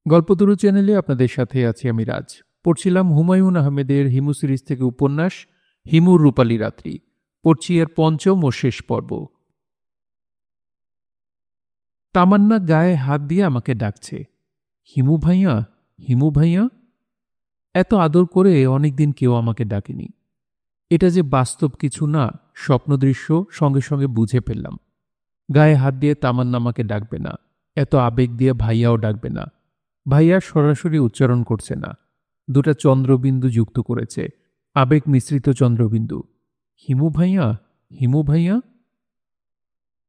গল্পতরু চ্যানেলে আপনাদের সাথে আছি আমি রাজ। পড়ছিলাম হুমায়ুন আহমেদের হিমু সিরিজ থেকে উপন্যাস হিমুর রূপালী রাত্রি। পড়ছি এর পঞ্চম ও শেষ পর্ব। তামান্না গায়ে হাত দিয়ে আমাকে ডাকছে, হিমু ভাইয়া, হিমু ভাইয়া। এত আদর করে অনেকদিন কেউ আমাকে ডাকেনি। এটা যে বাস্তব কিছু না, স্বপ্নদৃশ্য সঙ্গে সঙ্গে বুঝে ফেললাম। গায়ে হাত দিয়ে তামান্না আমাকে ডাকবে না, এত আবেগ দিয়ে ভাইয়াও ডাকবে না। ভাইয়া সরাসরি উচ্চারণ করছে না, দুটা চন্দ্রবিন্দু যুক্ত করেছে, আবেগ মিশ্রিত চন্দ্রবিন্দু। হিমু ভাইয়া, হিমু ভাইয়া।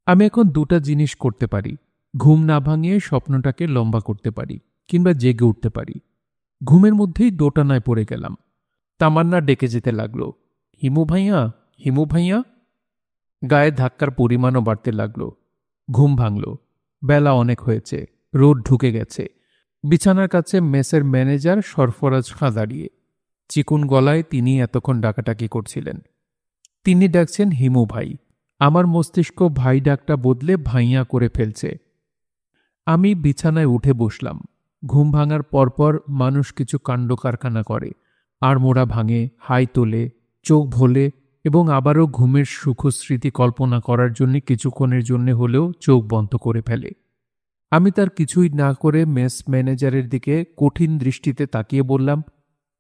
আমি এখন দুটা জিনিস করতে পারি, ঘুম না ভাঙিয়ে স্বপ্নটাকে লম্বা করতে পারি, কিংবা জেগে উঠতে পারি। ঘুমের মধ্যেই দোটানায় পড়ে গেলাম। তামান্না ডেকে যেতে লাগলো, হিমু ভাইয়া, হিমু ভাইয়া। গায়ে ধাক্কার পরিমাণও বাড়তে লাগলো। ঘুম ভাঙল। বেলা অনেক হয়েছে, রোদ ঢুকে গেছে। বিছানার কাছে মেসের ম্যানেজার সরফরাজ খাঁ দাঁড়িয়ে। চিকুন গলায় তিনি এতক্ষণ ডাকাটাকি করছিলেন। তিনি ডাকছেন হিমু ভাই। আমার মস্তিষ্ক ভাই ডাকটা বদলে ভাইয়া করে ফেলছে। আমি বিছানায় উঠে বসলাম। ঘুম ভাঙার পরপর মানুষ কিছু কাণ্ড কারখানা করে, আড়মোড়া ভাঙে, হাই তোলে, চোখ ভোলে এবং আবারও ঘুমের সুখস্মৃতি কল্পনা করার জন্য কিছুক্ষণের জন্য হলেও চোখ বন্ধ করে ফেলে। আমি তার কিছুই না করে মেস ম্যানেজারের দিকে কঠিন দৃষ্টিতে তাকিয়ে বললাম,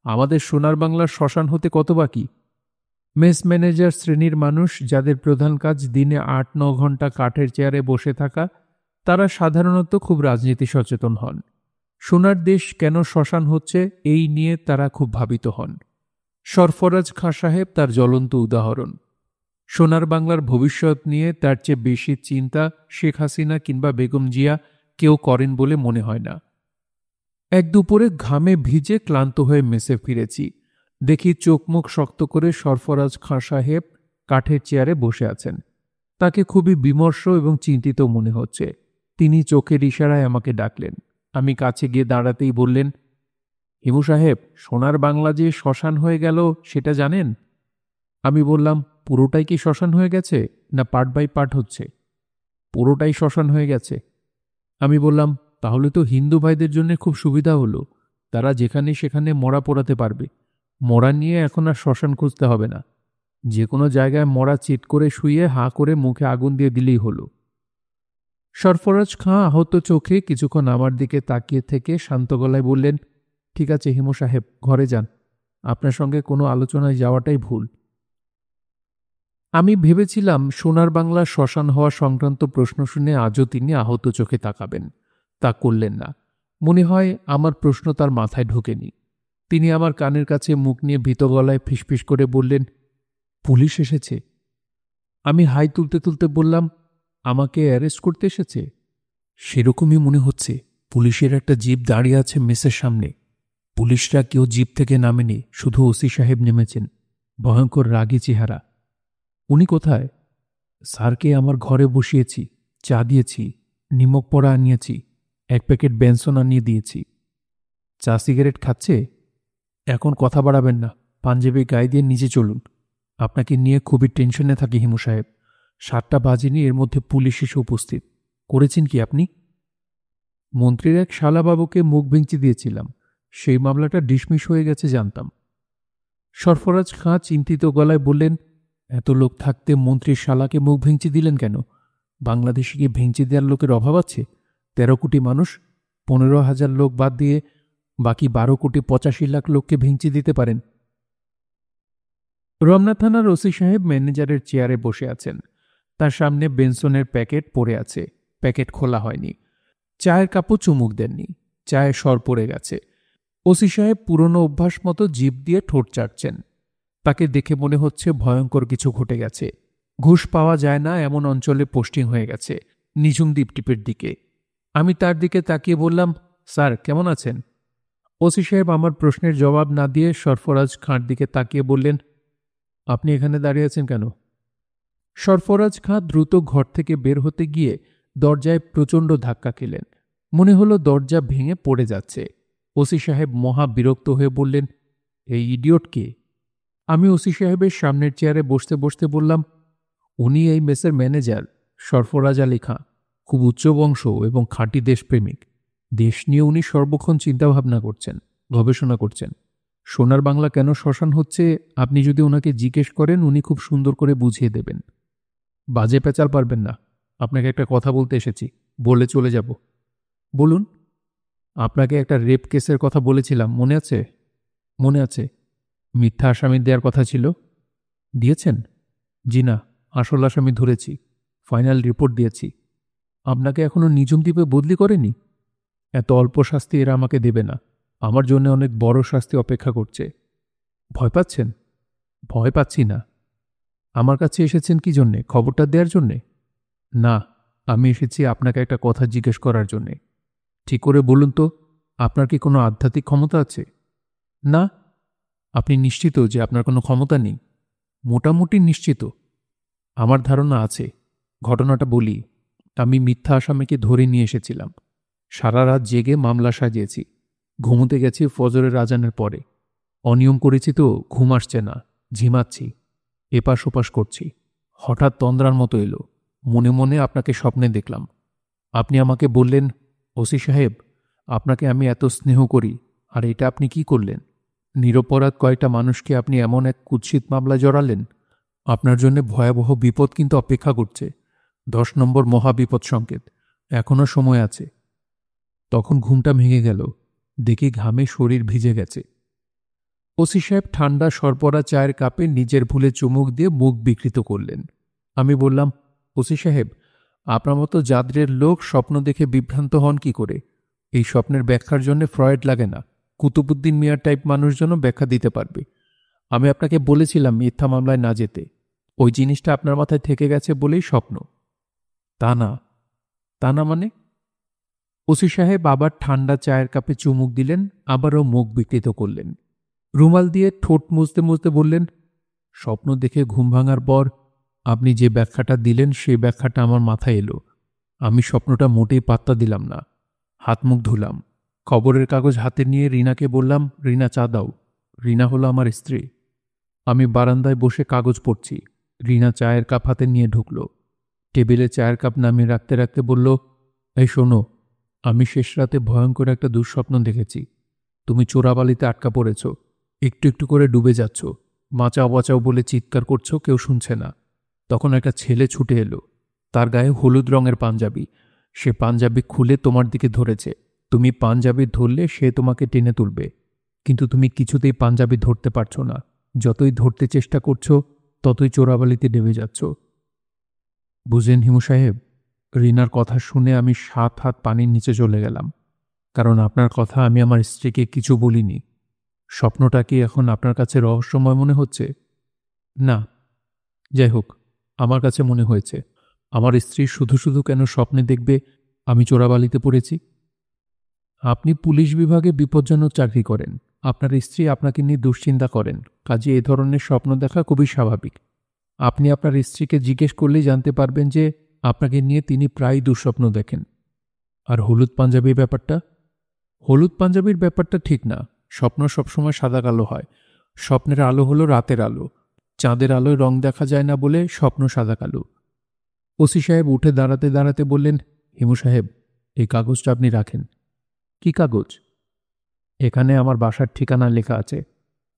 আমাদের সোনার বাংলার শ্মশান হতে কত বাকি? মেস ম্যানেজার শ্রেণীর মানুষ, যাদের প্রধান কাজ দিনে ৮-৯ ঘন্টা কাঠের চেয়ারে বসে থাকা, তারা সাধারণত খুব রাজনীতি সচেতন হন। সোনার দেশ কেন শ্মশান হচ্ছে এই নিয়ে তারা খুব ভাবিত হন। সরফরাজ খাঁ সাহেব তার জ্বলন্ত উদাহরণ। সোনার বাংলার ভবিষ্যৎ নিয়ে তার চেয়ে বেশি চিন্তা শেখ হাসিনা কিংবা বেগম জিয়া কেউ করেন বলে মনে হয় না। এক দুপুরে ঘামে ভিজে ক্লান্ত হয়ে মেসে ফিরেছি। দেখি চোখ মুখ শক্ত করে সরফরাজ খাঁ সাহেব কাঠের চেয়ারে বসে আছেন। তাকে খুবই বিমর্ষ এবং চিন্তিত মনে হচ্ছে। তিনি চোখের ইশারায় আমাকে ডাকলেন। আমি কাছে গিয়ে দাঁড়াতেই বললেন, হিমু সাহেব, সোনার বাংলা যে শ্মশান হয়ে গেল সেটা জানেন? আমি বললাম, পুরোটাই কি শ্মশান হয়ে গেছে, না পার্ট বাই পার্ট হচ্ছে? পুরোটাই শ্মশান হয়ে গেছে। আমি বললাম, তাহলে তো হিন্দু ভাইদের জন্য খুব সুবিধা হলো, তারা যেখানে সেখানে মরা পোড়াতে পারবে। মরা নিয়ে এখন আর শ্মশান খুঁজতে হবে না, যে কোনো জায়গায় মরা চিৎ করে শুয়ে হাঁ করে মুখে আগুন দিয়ে দিলেই হলো। সরফরাজ খাঁ আহত চোখে কিছুক্ষণ আমার দিকে তাকিয়ে থেকে শান্ত গলায় বললেন, ঠিক আছে হিমু সাহেব, ঘরে যান, আপনার সঙ্গে কোনো আলোচনায় যাওয়াটাই ভুল। আমি ভেবেছিলাম সোনার বাংলা শ্মশান হওয়া সংক্রান্ত প্রশ্ন শুনে আজও তিনি আহত চোখে তাকাবেন। তা করলেন না। মনে হয় আমার প্রশ্ন তার মাথায় ঢোকেনি। তিনি আমার কানের কাছে মুখ নিয়ে ভীত গলায় ফিসফিস করে বললেন, পুলিশ এসেছে। আমি হাই তুলতে তুলতে বললাম, আমাকে অ্যারেস্ট করতে এসেছে? সেরকমই মনে হচ্ছে। পুলিশের একটা জিপ দাঁড়িয়ে আছে মেসের সামনে। পুলিশরা কেউ জিপ থেকে নামেনি, শুধু ওসি সাহেব নেমেছেন। ভয়ঙ্কর রাগী চেহারা। উনি কোথায়? স্যারকে আমার ঘরে বসিয়েছি, চা দিয়েছি, নিমক পড়া আনিয়েছি, 1 প্যাকেট বেনসন আনিয়ে দিয়েছি। চা সিগারেট খাচ্ছে? এখন কথা বাড়াবেন না, পাঞ্জাবি গায়ে দিয়ে নিচে চলুন। আপনাকে নিয়ে খুবই টেনশনে থাকি হিমু সাহেব। 7টা বাজেনি, এর মধ্যে পুলিশ এসে উপস্থিত। করেছেন কি আপনি? মন্ত্রীর এক শালাবাবুকে মুখ ভেঙচি দিয়েছিলাম, সেই মামলাটা ডিসমিস হয়ে গেছে জানতাম। সরফরাজ খাঁ চিন্তিত গলায় বললেন, এত লোক থাকতে মন্ত্রীর শালাকে মুখ ভেঙচি দিলেন কেন? বাংলাদেশে কি ভেঙচি দেওয়ার লোকের অভাব আছে? 13 কোটি মানুষ, 15,000 লোক বাদ দিয়ে বাকি 12,85,00,000 লোককে ভেঙচি দিতে পারেন। রমনা থানার ওসি সাহেব ম্যানেজারের চেয়ারে বসে আছেন। তার সামনে বেনসনের প্যাকেট পড়ে আছে, প্যাকেট খোলা হয়নি। চায়ের কাপও চুমুক দেননি, চায়ে সর পড়ে গেছে। ওসি সাহেব পুরনো অভ্যাস মতো জিভ দিয়ে ঠোঁট চাটছেন। তাকে দেখে মনে হচ্ছে ভয়ঙ্কর কিছু ঘটে গেছে। ঘুষ পাওয়া যায় না এমন অঞ্চলে পোস্টিং হয়ে গেছে, নিঝুম দ্বীপটিপের দিকে। আমি তার দিকে তাকিয়ে বললাম, স্যার কেমন আছেন? ওসি সাহেব আমার প্রশ্নের জবাব না দিয়ে সরফরাজ খাঁর দিকে তাকিয়ে বললেন, আপনি এখানে দাঁড়িয়ে আছেন কেন? সরফরাজ খাঁ দ্রুত ঘর থেকে বের হতে গিয়ে দরজায় প্রচণ্ড ধাক্কা খেলেন। মনে হলো দরজা ভেঙে পড়ে যাচ্ছে। ওসি সাহেব মহা বিরক্ত হয়ে বললেন, এই ইডিয়ট কে? আমি ওসি সাহেবের সামনের চেয়ারে বসতে বসতে বললাম, উনি এই মেসের ম্যানেজার, সরফরাজ আলী খাঁ। খুব উচ্চ বংশ এবং খাঁটি দেশপ্রেমিক। দেশ নিয়ে উনি সর্বক্ষণ চিন্তাভাবনা করছেন, গবেষণা করছেন। সোনার বাংলা কেন শ্মশান হচ্ছে আপনি যদি ওনাকে জিজ্ঞেস করেন উনি খুব সুন্দর করে বুঝিয়ে দেবেন। বাজে পেঁচাল পারবেন না। আপনাকে একটা কথা বলতে এসেছি, বলে চলে যাব। বলুন। আপনাকে একটা রেপ কেসের কথা বলেছিলাম, মনে আছে? মনে আছে। মিথ্যা আসামি দেওয়ার কথা ছিল। দিয়েছেন? জি না, আসল আসামি ধরেছি, ফাইনাল রিপোর্ট দিয়েছি। আপনাকে এখনো নিঝুম দ্বীপে বদলি করেনি? এত অল্প শাস্তি এরা আমাকে দেবে না, আমার জন্য অনেক বড় শাস্তি অপেক্ষা করছে। ভয় পাচ্ছেন? ভয় পাচ্ছি না। আমার কাছে এসেছেন কি জন্যে, খবরটা দেওয়ার জন্যে? না, আমি এসেছি আপনাকে একটা কথা জিজ্ঞেস করার জন্যে। ঠিক করে বলুন তো, আপনার কি কোনো আধ্যাত্মিক ক্ষমতা আছে? না। আপনি নিশ্চিত যে আপনার কোনো ক্ষমতা নেই? মোটামুটি নিশ্চিত। আমার ধারণা আছে। ঘটনাটা বলি। আমি মিথ্যা আসামিকে ধরে নিয়ে এসেছিলাম। সারা রাত জেগে মামলা সাজিয়েছি। ঘুমোতে গেছি ফজরের আজানের পরে। অনিয়ম করেছি তো ঘুম আসছে না, ঝিমাচ্ছি, এপাশ ওপাশ করছি। হঠাৎ তন্দ্রার মতো এলো। মনে মনে আপনাকে স্বপ্নে দেখলাম। আপনি আমাকে বললেন, ওসি সাহেব, আপনাকে আমি এত স্নেহ করি, আর এটা আপনি কি করলেন? নিরপরাধ কয়েকটা মানুষকে আপনি এমন এক কুৎসিত মামলায় জড়ালেন। আপনার জন্য ভয়াবহ বিপদ কিন্তু অপেক্ষা করছে। 10 নম্বর মহাবিপদ সংকেত। এখনো সময় আছে। তখন ঘুমটা ভেঙে গেল। দেখি ঘামে শরীর ভিজে গেছে। ওসি সাহেব ঠান্ডা সরপরা চায়ের কাপে নিজের ভুলে চুমুক দিয়ে মুখ বিকৃত করলেন। আমি বললাম, ওসি সাহেব, আপনার মতো জাদ্রের লোক স্বপ্ন দেখে বিভ্রান্ত হন কি করে? এই স্বপ্নের ব্যাখ্যার জন্য ফ্রয়েড লাগে না, কুতুবুদ্দিন মিয়ার টাইপ মানুষজনও ব্যাখ্যা দিতে পারবে। আমি আপনাকে বলেছিলাম মিথ্যা মামলায় না যেতে। ওই জিনিসটা আপনার মাথায় থেকে গেছে বলেই স্বপ্ন। তা না। তা না মানে? ওসি সাহেব আবার ঠান্ডা চায়ের কাপে চুমুক দিলেন, আবারও মুখ বিকৃত করলেন। রুমাল দিয়ে ঠোঁট মুছতে মুছতে বললেন, স্বপ্ন দেখে ঘুম ভাঙার পর আপনি যে ব্যাখ্যাটা দিলেন সেই ব্যাখ্যাটা আমার মাথায় এলো। আমি স্বপ্নটা মোটেই পাত্তা দিলাম না। হাত মুখ ধুলাম। খবরের কাগজ হাতে নিয়ে রিনাকে বললাম, রিনা চা দাও। রিনা হলো আমার স্ত্রী। আমি বারান্দায় বসে কাগজ পড়ছি। রিনা চায়ের কাপ হাতে নিয়ে ঢুকল। টেবিলে চায়ের কাপ নামিয়ে রাখতে রাখতে বলল, এই শোনো, আমি শেষ রাতে ভয়ঙ্কর একটা দুঃস্বপ্ন দেখেছি। তুমি চোরাবালিতে আটকা পড়েছ, একটু একটু করে ডুবে যাচ্ছ, বাঁচাও বাঁচাও বলে চিৎকার করছো, কেউ শুনছে না। তখন একটা ছেলে ছুটে এলো। তার গায়ে হলুদ রঙের পাঞ্জাবি। সে পাঞ্জাবি খুলে তোমার দিকে ধরেছে। তুমি পাঞ্জাবি ধরলে সে তোমাকে টেনে তুলবে, কিন্তু তুমি কিছুতেই পাঞ্জাবি ধরতে পারছো না। যতই ধরতে চেষ্টা করছো ততই চোরাবালিতে ডেবে যাচ্ছ। বুঝলেন হিমু সাহেব? রিনার কথা শুনে আমি 7 হাত পানির নিচে চলে গেলাম। কারণ আপনার কথা আমি আমার স্ত্রীকে কিছু বলিনি। স্বপ্নটা কি এখন আপনার কাছে রহস্যময় মনে হচ্ছে? না। যাই হোক, আমার কাছে মনে হয়েছে। আমার স্ত্রী শুধু শুধু কেন স্বপ্নে দেখবে আমি চোরাবালিতে পড়েছি? আপনি পুলিশ বিভাগে বিপজ্জনক চাকরি করেন। আপনার স্ত্রী আপনাকে নিয়ে দুশ্চিন্তা করেন, কাজে এ ধরনের স্বপ্ন দেখা খুবই স্বাভাবিক। আপনি আপনার স্ত্রীকে জিজ্ঞেস করলেই জানতে পারবেন যে আপনাকে নিয়ে তিনি প্রায়ই দুঃস্বপ্ন দেখেন। আর হলুদ পাঞ্জাবির ব্যাপারটা? হলুদ পাঞ্জাবির ব্যাপারটা ঠিক না। স্বপ্ন সবসময় সাদা কালো হয়। স্বপ্নের আলো হলো রাতের আলো। চাঁদের আলোয় রং দেখা যায় না বলে স্বপ্ন সাদা কালো। ওসি সাহেব উঠে দাঁড়াতে দাঁড়াতে বললেন, হিমু সাহেব, এই কাগজটা আপনি রাখেন। কি কাগজ? এখানে আমার বাসার ঠিকানা লেখা আছে।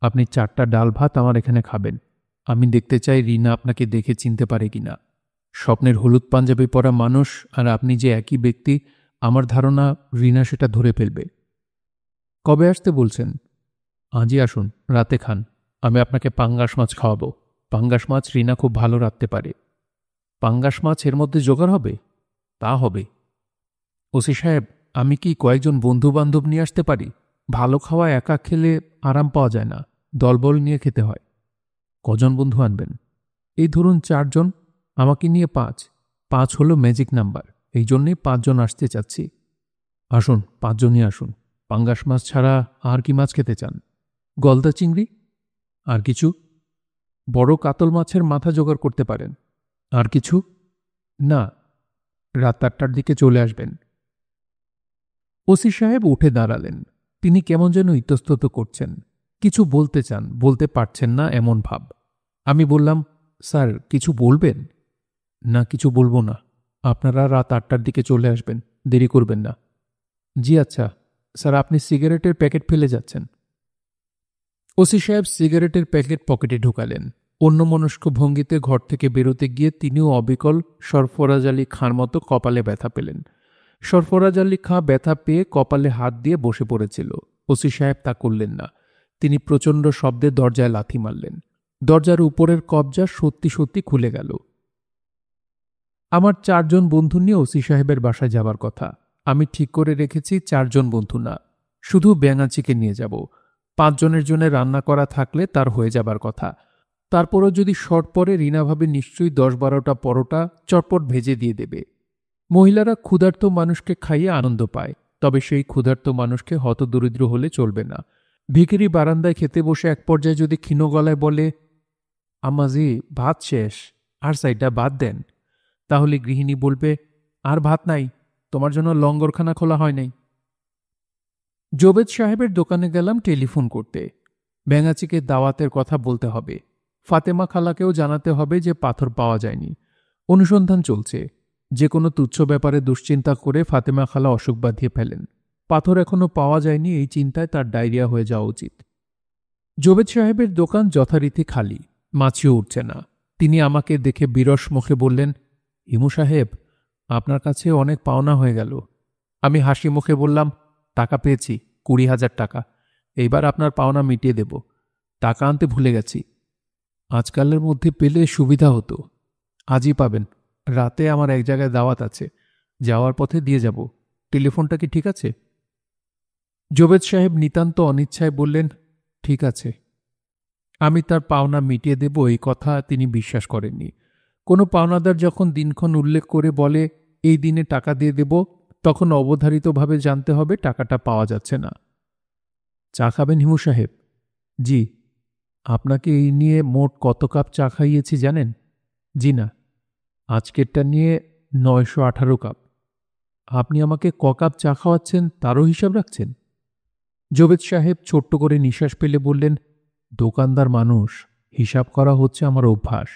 আপনি 4টা ডাল ভাত আমার এখানে খাবেন। আমি দেখতে চাই রিনা আপনাকে দেখে চিনতে পারে কিনা। স্বপ্নের হলুদ পাঞ্জাবি পরা মানুষ আর আপনি যে একই ব্যক্তি, আমার ধারণা রিনা সেটা ধরে ফেলবে। কবে আসতে বলছেন? আজই আসুন, রাতে খান। আমি আপনাকে পাঙ্গাস মাছ খাওয়াবো। পাঙ্গাস মাছ রিনা খুব ভালো রাঁধতে পারে। পাঙ্গাস মাছ এর মধ্যে জোগাড় হবে? তা হবে। ওসি সাহেব, আমি কি কয়েকজন বন্ধু বান্ধব নিয়ে আসতে পারি? ভালো খাওয়া একা খেলে আরাম পাওয়া যায় না, দলবল নিয়ে খেতে হয়। কজন বন্ধু আনবেন? এই ধরুন 4 জন। আমাকে নিয়ে 5। 5 হলো ম্যাজিক নাম্বার, এই জন্যেই 5 জন আসতে চাচ্ছি। আসুন, 5 জনই আসুন। পাঙ্গাস মাছ ছাড়া আর কি মাছ খেতে চান? গলদা চিংড়ি? আর কিছু? বড় কাতল মাছের মাথা জোগাড় করতে পারেন। আর কিছু? না। রাত 8টার দিকে চলে আসবেন। ওসি সাহেব উঠে দাঁড়ালেন। তিনি কেমন যেন ইতস্তত করছেন, কিছু বলতে চান, বলতে পারছেন না এমন ভাব। আমি বললাম, স্যার কিছু বলবেন? না, কিছু বলবো না। আপনারা রাত 8টার দিকে চলে আসবেন, দেরি করবেন না। জি আচ্ছা স্যার, আপনি সিগারেটের প্যাকেট ফেলে যাচ্ছেন। ওসি সাহেব সিগারেটের প্যাকেট পকেটে ঢুকালেন। অন্যমনস্ক ভঙ্গিতে ঘর থেকে বেরোতে গিয়ে তিনিও অবিকল সরফরাজ আলী খাঁর মতো কপালে ব্যথা পেলেন। সরফরাজ আলী খাঁ ব্যথা পেয়ে কপালে হাত দিয়ে বসে পড়েছিল। ওসি সাহেব তা করলেন না। তিনি প্রচণ্ড শব্দে দরজায় লাথি মারলেন। দরজার উপরের কবজা সত্যি সত্যি খুলে গেল। আমার 4 জন বন্ধু নিয়ে ওসি সাহেবের বাসায় যাবার কথা। আমি ঠিক করে রেখেছি 4 জন বন্ধু না, শুধু ব্যাঙাচিকে নিয়ে যাব। 5 জনের জন্য রান্না করা থাকলে তার হয়ে যাবার কথা। তারপরও যদি শর্ট পরে রিনা ভাবে নিশ্চয়ই 10-12টা পরোটা চটপট ভেজে দিয়ে দেবে। মহিলারা ক্ষুধার্ত মানুষকে খাইয়ে আনন্দ পায়, তবে সেই ক্ষুধার্ত মানুষকে হতদরিদ্র হলে চলবে না। ভিখিরি বারান্দায় খেতে বসে এক পর্যায়ে যদি ক্ষীণ গলায় বলে, আম্মাজি ভাত শেষ, আর সাইডটা ভাত দেন, তাহলে গৃহিণী বলবে, আর ভাত নাই, তোমার জন্য লঙ্গরখানা খোলা হয় নাই। জোবেদ সাহেবের দোকানে গেলাম টেলিফোন করতে। ব্যাঙাচিকে দাওয়াতের কথা বলতে হবে। ফাতেমা খালাকেও জানাতে হবে যে পাথর পাওয়া যায়নি, অনুসন্ধান চলছে। যে কোনো তুচ্ছ ব্যাপারে দুশ্চিন্তা করে ফাতেমা খালা অসুখ বাঁধিয়ে ফেলেন। পাথর এখনো পাওয়া যায়নি, এই চিন্তায় তার ডায়রিয়া হয়ে যাওয়া উচিত। জোবেদ সাহেবের দোকান যথারীতি খালি, মাছিও উঠছে না। তিনি আমাকে দেখে বিরস মুখে বললেন, হিমু সাহেব, আপনার কাছে অনেক পাওনা হয়ে গেল। আমি হাসি মুখে বললাম, টাকা পেয়েছি, 20,000 টাকা। এইবার আপনার পাওনা মিটিয়ে দেব। টাকা আনতে ভুলে গেছি। আজকালের মধ্যে পেলে সুবিধা হতো। আজই পাবেন। রাতে আমার এক জায়গায় দাওয়াত আছে, যাওয়ার পথে দিয়ে যাব। টেলিফোনটা কি ঠিক আছে? জোবেদ সাহেব নিতান্ত অনিচ্ছায় বললেন, ঠিক আছে। আমি তার পাওনা মিটিয়ে দেব এই কথা তিনি বিশ্বাস করেননি। কোনো পাওনাদার যখন দিনক্ষণ উল্লেখ করে বলে এই দিনে টাকা দিয়ে দেব, তখন অবধারিতভাবে জানতে হবে টাকাটা পাওয়া যাচ্ছে না। চা খাবেন হিমু সাহেব? জি। আপনাকে এই নিয়ে মোট কত কাপ চা খাইয়েছি জানেন? জি না। আজকেরটা নিয়ে 918 কাপ। আপনি আমাকে ক কাপ চা খাওয়াচ্ছেন তারও হিসাব রাখছেন? জোবেদ সাহেব ছোট্ট করে নিঃশ্বাস ফেলে বললেন, দোকানদার মানুষ, হিসাব করা হচ্ছে আমার অভ্যাস।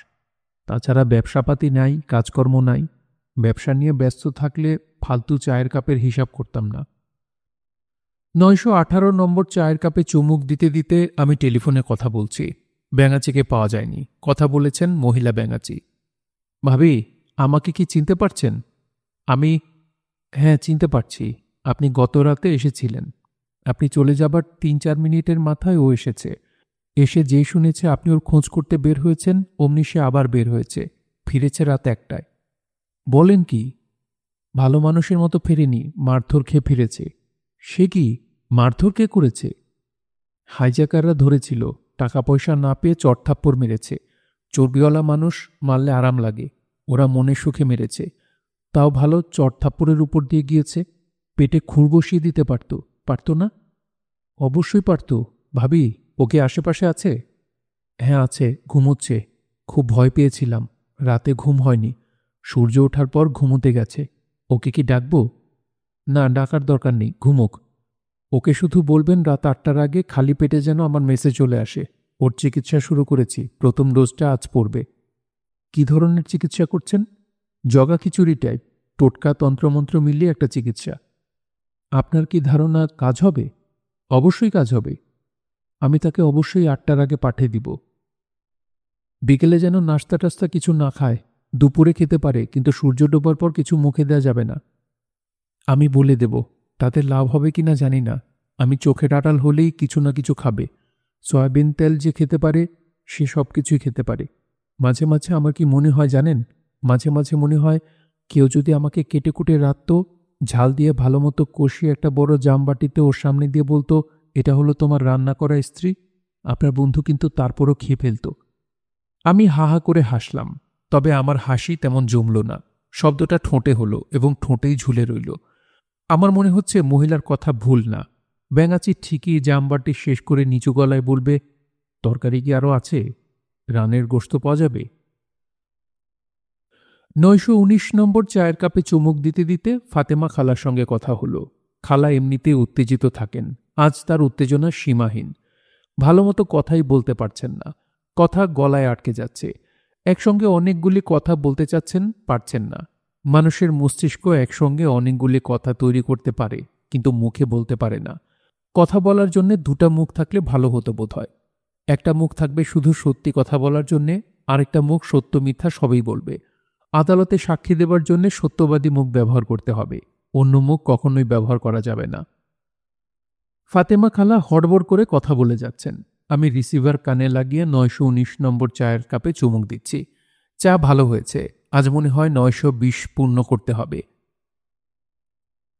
তাছাড়া ব্যবসাপাতি নাই, কাজকর্ম নাই। ব্যবসা নিয়ে ব্যস্ত থাকলে ফালতু চায়ের কাপের হিসাব করতাম না। 918 নম্বর চায়ের কাপে চুমুক দিতে দিতে আমি টেলিফোনে কথা বলছি। ব্যাঙাচিকে পাওয়া যায়নি। কথা বলেছেন মহিলা ব্যাঙাচি। ভাবি, আমাকে কি চিনতে পারছেন? আমি, হ্যাঁ চিনতে পারছি। আপনি গত রাতে এসেছিলেন। আপনি চলে যাবার 3-4 মিনিটের মাথায় ও এসেছে। এসে যেই শুনেছে আপনি ওর খোঁজ করতে বের হয়েছেন, অমনি সে আবার বের হয়েছে। ফিরেছে রাত 1টায়। বলেন কি? ভালো মানুষের মতো ফেরেনি, মারধর খেয়ে ফিরেছে। সে কি? মারধর কে করেছে? হাইজ্যাকাররা ধরেছিল, টাকা পয়সা না পেয়ে চড়থাপ্পড় মেরেছে। চর্বিওয়ালা মানুষ, মারলে আরাম লাগে। ওরা মনে সুখে মেরেছে। তাও ভালো, চড়থাপ্পড়ের উপর দিয়ে গিয়েছে। পেটে খুর বসিয়ে দিতে পারত না? অবশ্যই পারত। ভাবি, ওকে আশেপাশে আছে? হ্যাঁ আছে, ঘুমোচ্ছে। খুব ভয় পেয়েছিলাম, রাতে ঘুম হয়নি। সূর্য ওঠার পর ঘুমোতে গেছে। ওকে কি ডাকবো? না, ডাকার দরকার নেই, ঘুমোক। ওকে শুধু বলবেন রাত 8টার আগে খালি পেটে যেন আমার মেসে চলে আসে। ওর চিকিৎসা শুরু করেছি, প্রথম ডোজটা আজ পড়বে। কি ধরনের চিকিৎসা করছেন? জগা খিচুড়ি টাইপ, টোটকা তন্ত্রমন্ত্র মিলিয়ে একটা চিকিৎসা। আপনার কি ধারণা কাজ হবে? অবশ্যই কাজ হবে। আমি তাকে অবশ্যই 8টার আগে পাঠিয়ে দিব। বিকেলে যেন নাস্তা টাস্তা কিছু না খায়। দুপুরে খেতে পারে, কিন্তু সূর্য ডোবার পর কিছু মুখে দেওয়া যাবে না। আমি বলে দেব। তাতে লাভ হবে কিনা জানি না। আমি চোখের আড়াল হলেই কিছু না কিছু খাবে। সয়াবিন তেল যে খেতে পারে, সে সব কিছুই খেতে পারে। মাঝে মাঝে আমার কি মনে হয় জানেন? মাঝে মাঝে মনে হয় কেউ যদি আমাকে কেটে কুটে রাখত, ঝাল দিয়ে ভালো মতো কষিয়ে একটা বড় জামবাটিতে ওর সামনে দিয়ে বলতো, এটা হলো তোমার রান্না করা স্ত্রী। আপনার বন্ধু কিন্তু তারপরও খেয়ে ফেলত। আমি হা হা করে হাসলাম, তবে আমার হাসি তেমন জমল না। শব্দটা ঠোঁটে হলো এবং ঠোঁটেই ঝুলে রইল। আমার মনে হচ্ছে মহিলার কথা ভুল না। ব্যাঙাচি ঠিকই জামবাটি শেষ করে নিচু গলায় বলবে, তরকারি কি আরও আছে? রানের গোশত পাওয়া যাবে? 919 নম্বর চায়ের কাপে চুমুক দিতে দিতে ফাতেমা খালার সঙ্গে কথা হলো। খালা এমনিতেই উত্তেজিত থাকেন। আজ তার উত্তেজনা সীমাহীন। ভালোমতো কথাই বলতে পারছেন না। কথা গলায় আটকে যাচ্ছে। একসঙ্গে অনেকগুলি কথা বলতে চাচ্ছেন, পারছেন না। মানুষের মস্তিষ্ক একসঙ্গে অনেকগুলি কথা তৈরি করতে পারে, কিন্তু মুখে বলতে পারে না। কথা বলার জন্য দুটা মুখ থাকলে ভালো হতো বোধহয়। একটা মুখ থাকবে শুধু সত্যি কথা বলার জন্যে, আরেকটা মুখ সত্য মিথ্যা সবই বলবে। আদালতে সাক্ষী দেবার জন্য সত্যবাদী মুখ ব্যবহার করতে হবে, অন্য মুখ কখনোই ব্যবহার করা যাবে না। ফাতেমা খালা হড়বড় করে কথা বলে যাচ্ছেন। আমি রিসিভার কানে লাগিয়ে 919 নম্বর চায়ের কাপে চুমুক দিচ্ছি। চা ভালো হয়েছে, আজ মনে হয় 920 পূর্ণ করতে হবে।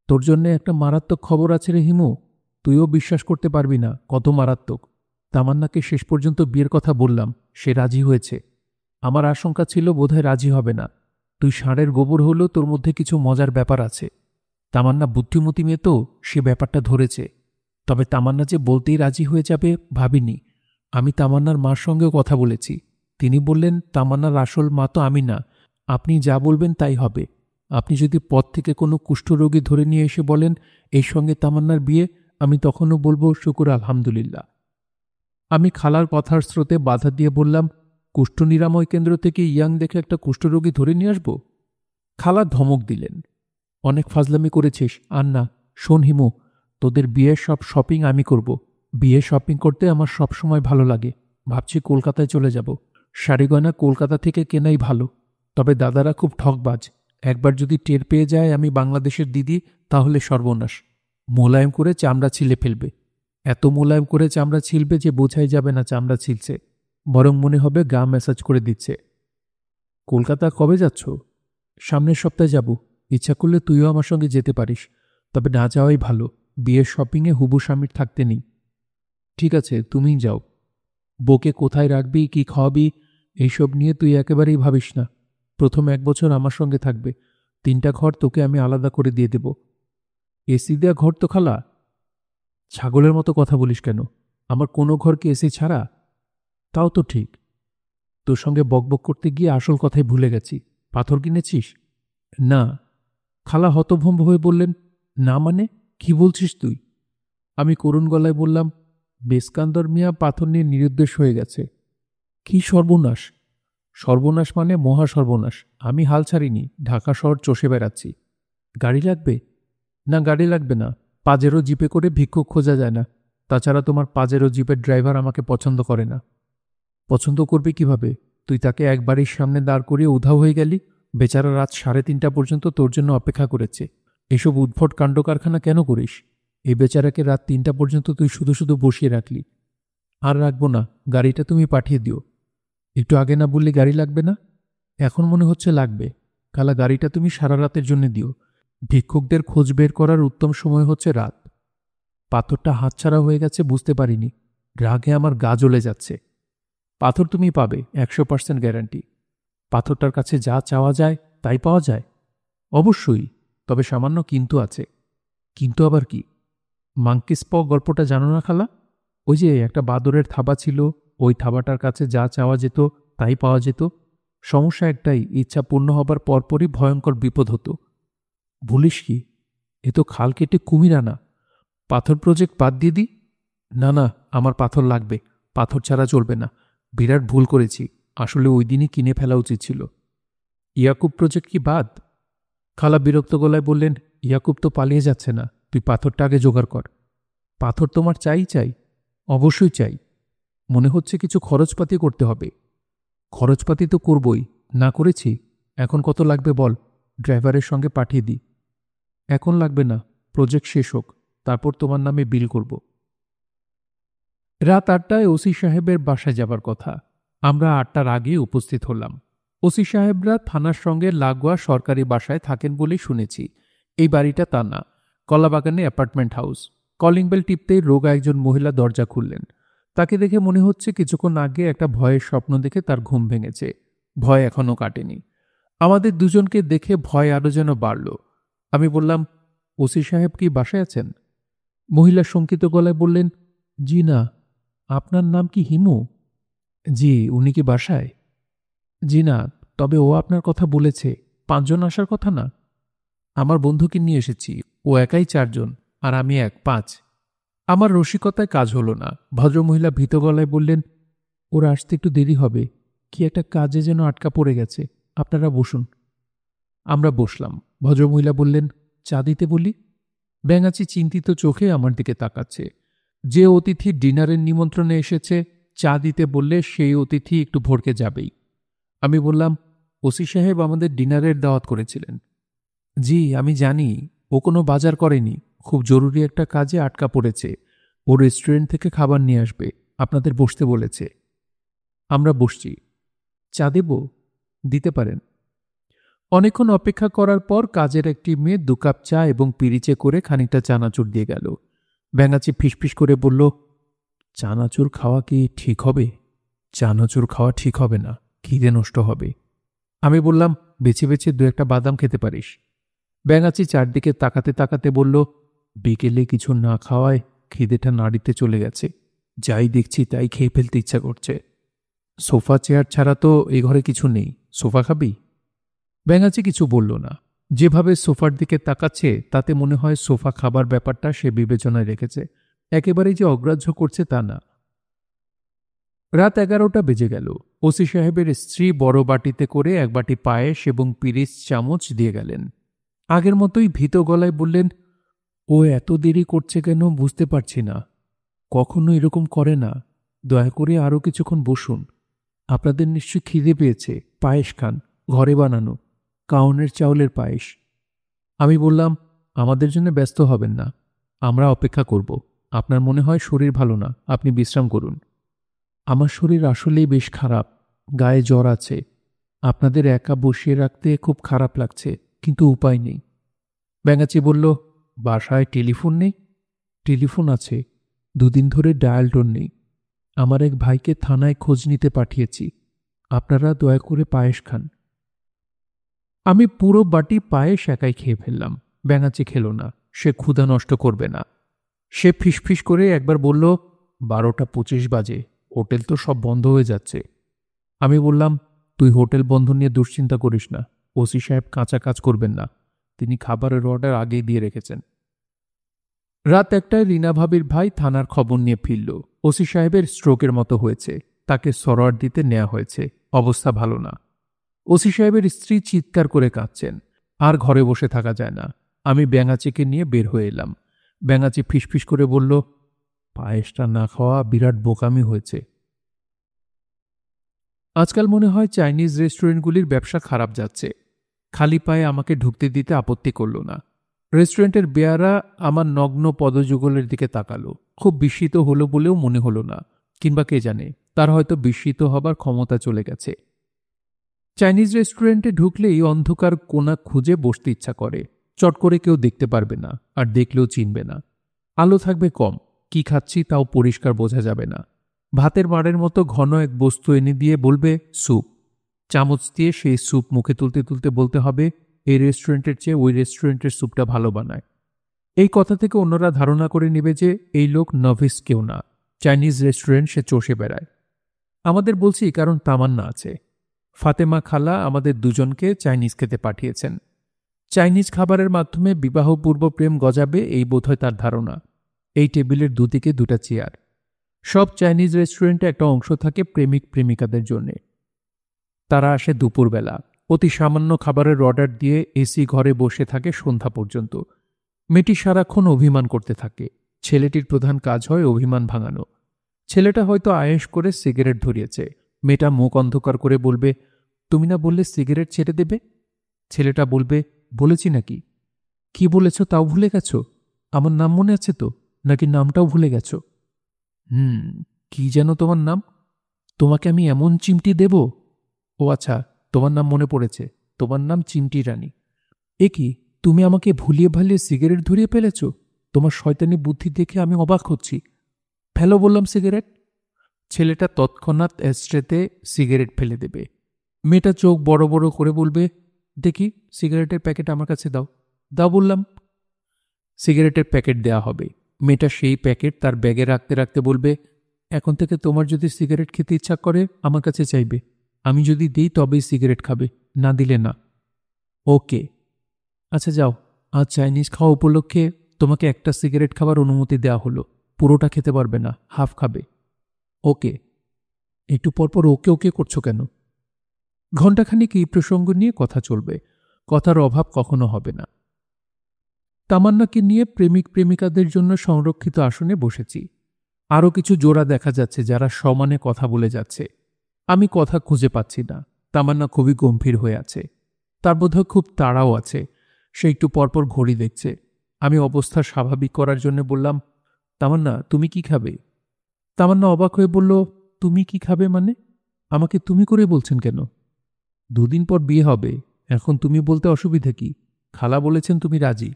তোর জন্যে একটা মারাত্মক খবর আছে রে হিমু, তুইও বিশ্বাস করতে পারবি না কত মারাত্মক। তামান্নাকে শেষ পর্যন্ত বিয়ের কথা বললাম, সে রাজি হয়েছে। আমার আশঙ্কা ছিল বোধহয় রাজি হবে না। তুই ষাঁড়ের গোবর হলেও তোর মধ্যে কিছু মজার ব্যাপার আছে। তামান্না বুদ্ধিমতী মেয়ে তো, সে ব্যাপারটা ধরেছে। তবে তামান্না যে বলতেই রাজি হয়ে যাবে ভাবিনি। আমি তামান্নার মার সঙ্গেও কথা বলেছি। তিনি বললেন, তামান্নার আসল মা তো আমি না, আপনি যা বলবেন তাই হবে। আপনি যদি পথ থেকে কোনো কুষ্ঠরোগী ধরে নিয়ে এসে বলেন এর সঙ্গে তামান্নার বিয়ে, আমি তখনও বলবো শুকুর আলহামদুলিল্লাহ। আমি খালার কথার স্রোতে বাধা দিয়ে বললাম, কুষ্ঠ নিরাময় কেন্দ্র থেকে ইয়াং দেখে একটা কুষ্ঠরোগী ধরে নিয়ে আসবো? খালা ধমক দিলেন, অনেক ফাজলামি করেছিস, আর না। শোন হিমু, তোদের বিয়ের সব শপিং আমি করব। বিয়ে শপিং করতে আমার সব সময় ভালো লাগে। ভাবছি কলকাতায় চলে যাব। শাড়ি গয়না কলকাতা থেকে কেনাই ভালো। তবে দাদারা খুব ঠকবাজ। একবার যদি টের পেয়ে যায় আমি বাংলাদেশের দিদি, তাহলে সর্বনাশ। মোলায়েম করে চামড়া ছিলে ফেলবে। এত মোলায়েম করে চামড়া ছিলবে যে বোঝাই যাবে না চামড়া ছিলছে, বরং মনে হবে গা ম্যাসাজ করে দিচ্ছে। কলকাতা কবে যাচ্ছ? সামনের সপ্তাহে যাব। ইচ্ছা করলে তুইও আমার সঙ্গে যেতে পারিস, তবে না যাওয়াই ভালো। বিয়ের শপিংয়ে হুবু স্বামীর থাকতে নেই। ঠিক আছে, তুমিই যাও। বউকে কোথায় রাখবি, কি খাওয়াবি, এইসব নিয়ে তুই একেবারেই ভাবিস না। প্রথম 1 বছর আমার সঙ্গে থাকবে। 3টা ঘর তোকে আমি আলাদা করে দিয়ে দেব। এসি দেয়া ঘর তো খালা? ছাগলের মতো কথা বলিস কেন? আমার কোনো ঘর কি এসি ছাড়া? তাও তো ঠিক। তোর সঙ্গে বকবক করতে গিয়ে আসল কথাই ভুলে গেছি। পাথর কিনেছিস? না। খালা হতভম্ব হয়ে বললেন, না মানে কি বলছিস তুই? আমি করুণ গলায় বললাম, বেসকান্দর মিয়া পাথর নিয়ে নিরুদ্দেশ হয়ে গেছে। কি সর্বনাশ! সর্বনাশ মানে মহা সর্বনাশ। আমি হাল ছাড়িনি, ঢাকা শহর চষে বেড়াচ্ছি। গাড়ি লাগবে? না, গাড়ি লাগবে না। পাজেরো জিপে করে ভিক্ষুক খোঁজা যায় না। তাছাড়া তোমার পাজেরো জিপের ড্রাইভার আমাকে পছন্দ করে না। পছন্দ করবে কিভাবে? তুই তাকে এক বাড়ির সামনে দাঁড় করিয়ে উধাও হয়ে গেলি। বেচারা রাত 3:30 পর্যন্ত তোর জন্য অপেক্ষা করেছে। এসব উদ্ভট কাণ্ড কারখানা কেন করিস? এই বেচারাকে রাত 3টা পর্যন্ত তুই শুধু শুধু বসিয়ে রাখলি। আর রাখবো না, গাড়িটা তুমি পাঠিয়ে দিও। একটু আগে না বললে গাড়ি লাগবে না? এখন মনে হচ্ছে লাগবে। কালা গাড়িটা তুমি সারা রাতের জন্য দিও। ভিক্ষুকদের খোঁজ বের করার উত্তম সময় হচ্ছে রাত। পাথরটা হাতছাড়া হয়ে গেছে বুঝতে পারিনি। রাগে আমার গা জ্বলে যাচ্ছে। পাথর তুমি পাবে, 100% গ্যারান্টি। পাথরটার কাছে যা চাওয়া যায় তাই পাওয়া যায়? অবশ্যই, তবে সামান্য কিন্তু আছে। কিন্তু আবার কি? মাঙ্কিস প গল্পটা জানো না খালা? ওই যে একটা বাদরের থাবা ছিল, ওই থাবাটার কাছে যা চাওয়া যেত তাই পাওয়া যেত। সমস্যা একটাই, ইচ্ছা পূর্ণ হবার পরপরই ভয়ঙ্কর বিপদ হতো। ভুলিস কি? এ তো খাল কেটে কুমির আনা। পাথর প্রজেক্ট বাদ দিয়ে দিই? না না, আমার পাথর লাগবে। পাথর ছাড়া চলবে না। বিরাট ভুল করেছি। আসলে ওই দিনই কিনে ফেলা উচিত ছিল। ইয়াকুব প্রজেক্ট কি বাদ? খালা বিরক্ত গলায় বললেন, ইয়াকুব তো পালিয়ে যাচ্ছে না, তুই পাথরটা আগে জোগাড় কর। পাথর তোমার চাই চাই? অবশ্যই চাই। মনে হচ্ছে কিছু খরচপাতি করতে হবে। খরচপাতি তো করবই, না করেছি। এখন কত লাগবে বল, ড্রাইভারের সঙ্গে পাঠিয়ে দিই। এখন লাগবে না, প্রজেক্ট শেষ হোক, তারপর তোমার নামে বিল করব। রাত 8টায় ওসি সাহেবের বাসায় যাবার কথা। আমরা 8টার আগে উপস্থিত হলাম। ওসি সাহেবরা থানার সঙ্গে লাগোয়া সরকারি বাসায় থাকেন বলেই শুনেছি। এই বাড়িটা তা না, কলাবাগানে অ্যাপার্টমেন্ট হাউস। কলিং বেল টিপতেই রোগা একজন মহিলা দরজা খুললেন। তাকে দেখে মনে হচ্ছে কিছুক্ষণ আগে একটা ভয়ের স্বপ্ন দেখে তার ঘুম ভেঙেছে। ভয় এখনও কাটেনি। আমাদের দুজনকে দেখে ভয় আরও যেন বাড়ল। আমি বললাম, ওসি সাহেব কি বাসায় আছেন? মহিলা শঙ্কিত গলায় বললেন, জি না। আপনার নাম কি হিমু? জি। উনি কি বাসায়? জি না, তবে ও আপনার কথা বলেছে। 5 জন আসার কথা না? আমার বন্ধুকে নিয়ে এসেছি। ও একাই 4 জন, আর আমি 5। আমার রসিকতায় কাজ হলো না। ভদ্রমহিলা ভীত গলায় বললেন, ওরা আসতে একটু দেরি হবে। কি একটা কাজে যেন আটকা পড়ে গেছে। আপনারা বসুন। আমরা বসলাম। ভদ্রমহিলা বললেন, চা দিতে বলি? ব্যাঙাচি চিন্তিত চোখে আমার দিকে তাকাচ্ছে। যে অতিথি ডিনারের নিমন্ত্রণে এসেছে, চা দিতে বললে সেই অতিথি একটু ভড়কে যাবেই। আমি বললাম, ওসি সাহেব আমাদের ডিনারের দাওয়াত করেছিলেন। জি আমি জানি, ও কোনো বাজার করেনি, খুব জরুরি একটা কাজে আটকা পড়েছে। ও রেস্টুরেন্ট থেকে খাবার নিয়ে আসবে, আপনাদের বসতে বলেছে। আমরা বসছি। চা দেব? দিতে পারেন। অনেকক্ষণ অপেক্ষা করার পর কাজের একটি মেয়ে 2 কাপ চা এবং পিরিচে করে খানিকটা চানাচুর দিয়ে গেল। ব্যাঙাচি ফিসফিস করে বলল, চানাচুর খাওয়া কি ঠিক হবে? চানাচুর খাওয়া ঠিক হবে না, খিদে নষ্ট হবে। আমি বললাম, বেছে বেছে 2-1টা বাদাম খেতে পারিস। ব্যাঙাচি চারদিকে তাকাতে তাকাতে বলল, বিকেলে কিছু না খাওয়ায় খিদেটা নাড়িতে চলে গেছে। যাই দেখছি তাই খেয়ে ফেলতে ইচ্ছা করছে। সোফা চেয়ার ছাড়া তো এ ঘরে কিছু নেই, সোফা খাবি? ব্যাঙাচি কিছু বলল না। যেভাবে সোফার দিকে তাকাচ্ছে তাতে মনে হয় সোফা খাবার ব্যাপারটা সে বিবেচনায় রেখেছে, একেবারেই যে অগ্রাহ্য করছে তা না। রাত 11টা বেজে গেল। ওসি সাহেবের স্ত্রী বড় বাটিতে করে 1 বাটি পায়েস এবং পিরিচ চামচ দিয়ে গেলেন। আগের মতোই ভীত গলায় বললেন, ও এত দেরি করছে কেন বুঝতে পারছি না। কখনো এরকম করে না। দয়া করে আরও কিছুক্ষণ বসুন। আপনাদের নিশ্চয়ই খিদে পেয়েছে, পায়েস খান, ঘরে বানানো কাউনের চাউলের পায়েস। আমি বললাম, আমাদের জন্য ব্যস্ত হবেন না, আমরা অপেক্ষা করব। আপনার মনে হয় শরীর ভালো না, আপনি বিশ্রাম করুন। আমার শরীর আসলেই বেশ খারাপ, গায়ে জ্বর আছে। আপনাদের একা বসিয়ে রাখতে খুব খারাপ লাগছে, কিন্তু উপায় নেই। ব্যাঙাচি বলল, বাসায় টেলিফোন নেই? টেলিফোন আছে, 2 দিন ধরে ডায়াল টোন নেই। আমার এক ভাইকে থানায় খোঁজ নিতে পাঠিয়েছি। আপনারা দয়া করে পায়েস খান। আমি পুরো বাটি পায়েস একাই খেয়ে ফেললাম। ব্যাঙাচি খেল না, সে ক্ষুধা নষ্ট করবে না। সে ফিসফিস করে একবার বলল, 12টা 25 বাজে, হোটেল তো সব বন্ধ হয়ে যাচ্ছে। আমি বললাম, তুই হোটেল বন্ধ নিয়ে দুশ্চিন্তা করিস না, ওসি সাহেব কাঁচা কাজ করবেন না, তিনি খাবারের অর্ডার আগেই দিয়ে রেখেছেন। রাত 1টায় রিনা ভাবির ভাই থানার খবর নিয়ে ফিরল। ওসি সাহেবের স্ট্রোকের মতো হয়েছে, তাকে সরোয়ার দিতে নেওয়া হয়েছে, অবস্থা ভালো না। ওসি সাহেবের স্ত্রী চিৎকার করে কাঁদছেন। আর ঘরে বসে থাকা যায় না। আমি ব্যাঙাচিকে নিয়ে বের হয়ে এলাম। ব্যাঙাচি ফিসফিস করে বলল, পায়েসটা না খাওয়া বিরাট বোকামি হয়েছে। আজকাল মনে হয় চাইনিজ রেস্টুরেন্টগুলির ব্যবসা খারাপ যাচ্ছে। খালি পায়ে আমাকে ঢুকতে দিতে আপত্তি করল না। রেস্টুরেন্টের বেয়ারা আমার নগ্ন পদযুগলের দিকে তাকালো। খুব বিস্মিত হলো বলেও মনে হলো না, কিংবা কে জানে, তার হয়তো বিস্মিত হবার ক্ষমতা চলে গেছে। চাইনিজ রেস্টুরেন্টে ঢুকলেই অন্ধকার কোণা খুঁজে বসতে ইচ্ছা করে। চট করে কেউ দেখতে পারবে না, আর দেখলেও চিনবে না। আলো থাকবে কম, কি খাচ্ছি তাও পরিষ্কার বোঝা যাবে না। ভাতের মাড়ের মতো ঘন এক বস্তু এনে দিয়ে বলবে স্যুপ। চামচ দিয়ে সেই স্যুপ মুখে তুলতে তুলতে বলতে হবে, এই রেস্টুরেন্টের চেয়ে ওই রেস্টুরেন্টের স্যুপটা ভালো বানায়। এই কথা থেকে অন্যরা ধারণা করে নেবে যে এই লোক নভিস কেউ না, চাইনিজ রেস্টুরেন্ট সে চষে বেড়ায়। আমাদের বলছি কারণ তামান্না আছে। ফাতেমা খালা আমাদের দুজনকে চাইনিজ খেতে পাঠিয়েছেন। চাইনিজ খাবারের মাধ্যমে বিবাহপূর্ব প্রেম গজাবে, এই বোধহয় তার ধারণা। এই টেবিলের দুদিকে 2টা চেয়ার। সব চাইনিজ রেস্টুরেন্টে একটা অংশ থাকে প্রেমিক প্রেমিকাদের জন্য। তারা আসে দুপুরবেলা, অতি সামান্য খাবারের অর্ডার দিয়ে এসি ঘরে বসে থাকে সন্ধ্যা পর্যন্ত। মেয়েটি সারাক্ষণ অভিমান করতে থাকে। ছেলেটির প্রধান কাজ হয় অভিমান ভাঙানো। ছেলেটা হয়তো আয়েশ করে সিগারেট ধরিয়েছে। মেয়েটা মুখ অন্ধকার করে বলবে, তুমি না বললে সিগারেট ছেড়ে দেবে? ছেলেটা বলবে, বলেছি নাকি? কি বলেছ তাও ভুলে গেছ? আমার নাম মনে আছে তো, নাকি নামটাও ভুলে গেছ? কি যেন তোমার নাম? তোমাকে আমি এমন চিমটি দেব। ও আচ্ছা, তোমার নাম মনে পড়েছে, তোমার নাম চিমটি রানী। এ কি, তুমি আমাকে ভুলিয়ে ভালিয়ে সিগারেট ধরিয়ে ফেলেছ? তোমার শয়তানি বুদ্ধি দেখে আমি অবাক হচ্ছি। ফেলো বললাম সিগারেট। ছেলেটা তৎক্ষণাৎ অ্যাশট্রেতে সিগারেট ফেলে দেবে। মেয়েটা চোখ বড় বড় করে বলবে, দেখি সিগারেটের প্যাকেট আমার কাছে দাও। দাও বললাম। সিগারেটের প্যাকেট দেয়া হবে। মেয়েটা সেই প্যাকেট তার ব্যাগে রাখতে রাখতে বলবে, এখন থেকে তোমার যদি সিগারেট খেতে ইচ্ছা করে আমার কাছে চাইবে। আমি যদি দিই তবেই সিগারেট খাবে, না দিলে না। ওকে, আচ্ছা যাও, আজ চাইনিজ খাওয়া উপলক্ষে তোমাকে একটা সিগারেট খাবার অনুমতি দেওয়া হলো। পুরোটা খেতে পারবে না, হাফ খাবে। ওকে। একটু পরপর ওকে ওকে করছো কেন? ঘণ্টাখানিক এই প্রসঙ্গ নিয়ে কথা চলবে, কথার অভাব কখনো হবে না। তামান্নাকে নিয়ে প্রেমিক প্রেমিকাদের জন্য সংরক্ষিত আসনে বসেছি। আরও কিছু জোড়া দেখা যাচ্ছে যারা সমানে কথা বলে যাচ্ছে। আমি কথা খুঁজে পাচ্ছি না। তামান্না খুবই গম্ভীর হয়ে আছে। তার বোধহয় খুব তাড়াও আছে। সে একটু পরপর ঘড়ি দেখছে। আমি অবস্থা স্বাভাবিক করার জন্য বললাম, তামান্না, তুমি কি খাবে? তামান্না অবাক হয়ে বলল, তুমি কি খাবে মানে? আমাকে তুমি করে বলছেন কেন? 2 দিন পর বিয়ে হবে, এখন তুমি বলতে অসুবিধা কি? খালা বলেছেন তুমি রাজি।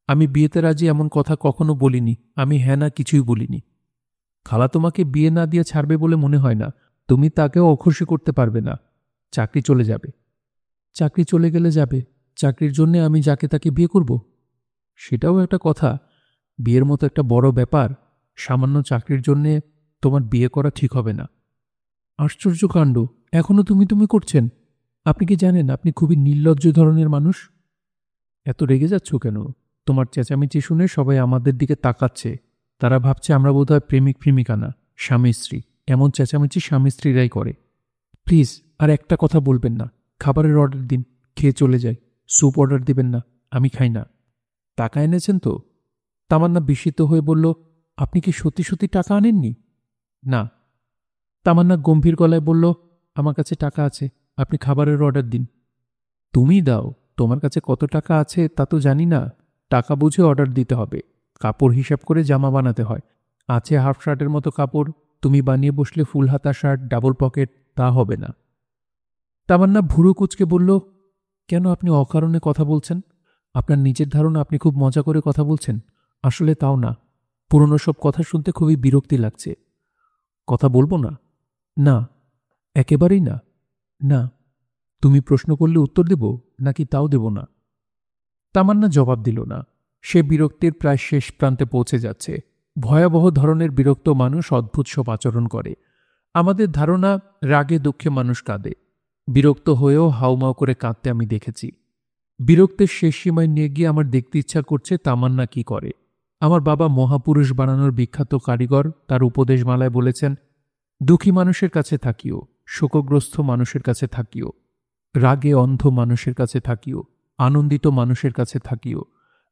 আমি বিয়েতে রাজি এমন কথা কখনো বলিনি। আমি হ্যাঁ না কিছুই বলিনি। খালা তোমাকে বিয়ে না দিয়ে ছাড়বে বলে মনে হয় না। তুমি তাকেও অখুশি করতে পারবে না। চাকরি চলে যাবে। চাকরি চলে গেলে যাবে। চাকরির জন্য আমি যাকে তাকে বিয়ে করব? সেটাও একটা কথা। বিয়ের মতো একটা বড় ব্যাপার, সামান্য চাকরির জন্যে তোমার বিয়ে করা ঠিক হবে না। আশ্চর্য কাণ্ড, এখনো তুমি তুমি করছেন। আপনি কি জানেন আপনি খুবই নির্লজ্জ ধরনের মানুষ? এত রেগে যাচ্ছ কেন? তোমার চেঁচামেচি শুনে সবাই আমাদের দিকে তাকাচ্ছে। তারা ভাবছে আমরা বোধহয় প্রেমিক প্রেমিকা না, স্বামী স্ত্রী। এমন চেঁচামেচি স্বামী স্ত্রীরাই করে। প্লিজ আর একটা কথা বলবেন না। খাবারের অর্ডার দিন, খেয়ে চলে যাই। স্যুপ অর্ডার দিবেন না, আমি খাই না। টাকা এনেছেন তো? তামান্না বিস্মিত হয়ে বলল, আপনি কি সত্যি সত্যি টাকা আনেননি? না। তামান্না গম্ভীর গলায় বলল, আমার কাছে টাকা আছে, আপনি খাবারের অর্ডার দিন। তুমি দাও। তোমার কাছে কত টাকা আছে তা তো জানি না। টাকা বুঝে অর্ডার দিতে হবে। কাপড় হিসাব করে জামা বানাতে হয়। আছে হাফ শার্টের মতো কাপড়, তুমি বানিয়ে বসলে ফুল হাতা শার্ট, ডাবল পকেট, তা হবে না। তামান্না ভুরু কুঁচকে বলল, কেন আপনি অকারণে কথা বলছেন? আপনার নিজের ধারণা আপনি খুব মজা করে কথা বলছেন। আসলে তাও না। পুরনো সব কথা শুনতে খুবই বিরক্তি লাগছে। কথা বলবো না? না। একেবারেই না? না। তুমি প্রশ্ন করলে উত্তর দেব, নাকি তাও দেব না? তামান্না জবাব দিল না। সে বিরক্তির প্রায় শেষ প্রান্তে পৌঁছে যাচ্ছে। ভয়াবহ ধরনের বিরক্ত মানুষ অদ্ভুত সব আচরণ করে। আমাদের ধারণা রাগে দুঃখে মানুষ কাঁদে। বিরক্ত হয়েও হাউমাউ করে কাঁদতে আমি দেখেছি। বিরক্তের শেষ সীমায় নিয়ে গিয়ে আমার দেখতে ইচ্ছা করছে তামান্না কি করে। আমার বাবা মহাপুরুষ বানানোর বিখ্যাত কারিগর, তার উপদেশমালায় বলেছেন, দুঃখী মানুষের কাছে থাকিও, শোকগ্রস্ত মানুষের কাছে থাকিও, রাগে অন্ধ মানুষের কাছে থাকিও, আনন্দিত মানুষের কাছে থাকিও।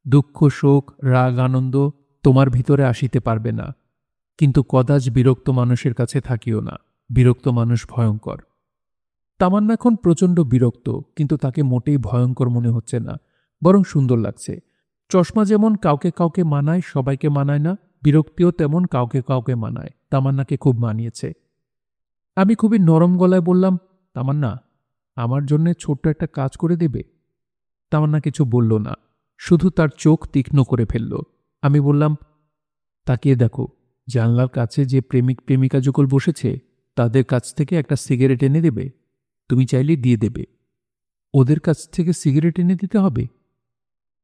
দুঃখ শোক রাগ আনন্দ তোমার ভিতরে আসিতে পারবে না। কিন্তু কদাচ বিরক্ত মানুষের কাছে থাকিও না। বিরক্ত মানুষ ভয়ঙ্কর। তামান্না এখন প্রচণ্ড বিরক্ত, কিন্তু তাকে মোটেই ভয়ঙ্কর মনে হচ্ছে না, বরং সুন্দর লাগছে। চশমা যেমন কাউকে কাউকে মানায়, সবাইকে মানায় না, বিরক্তিও তেমন কাউকে কাউকে মানায়। তামান্নাকে খুব মানিয়েছে। আমি খুবই নরম গলায় বললাম, তামান্না, আমার জন্যে ছোট্ট একটা কাজ করে দেবে? তামান্না কিছু বলল না, শুধু তার চোখ তীক্ষ্ণ করে ফেলল। আমি বললাম, তাকিয়ে দেখো, জানলার কাছে যে প্রেমিক প্রেমিকা যুগল বসেছে, তাদের কাছ থেকে একটা সিগারেট এনে দেবে? তুমি চাইলে দিয়ে দেবে। ওদের কাছ থেকে সিগারেট এনে দিতে হবে?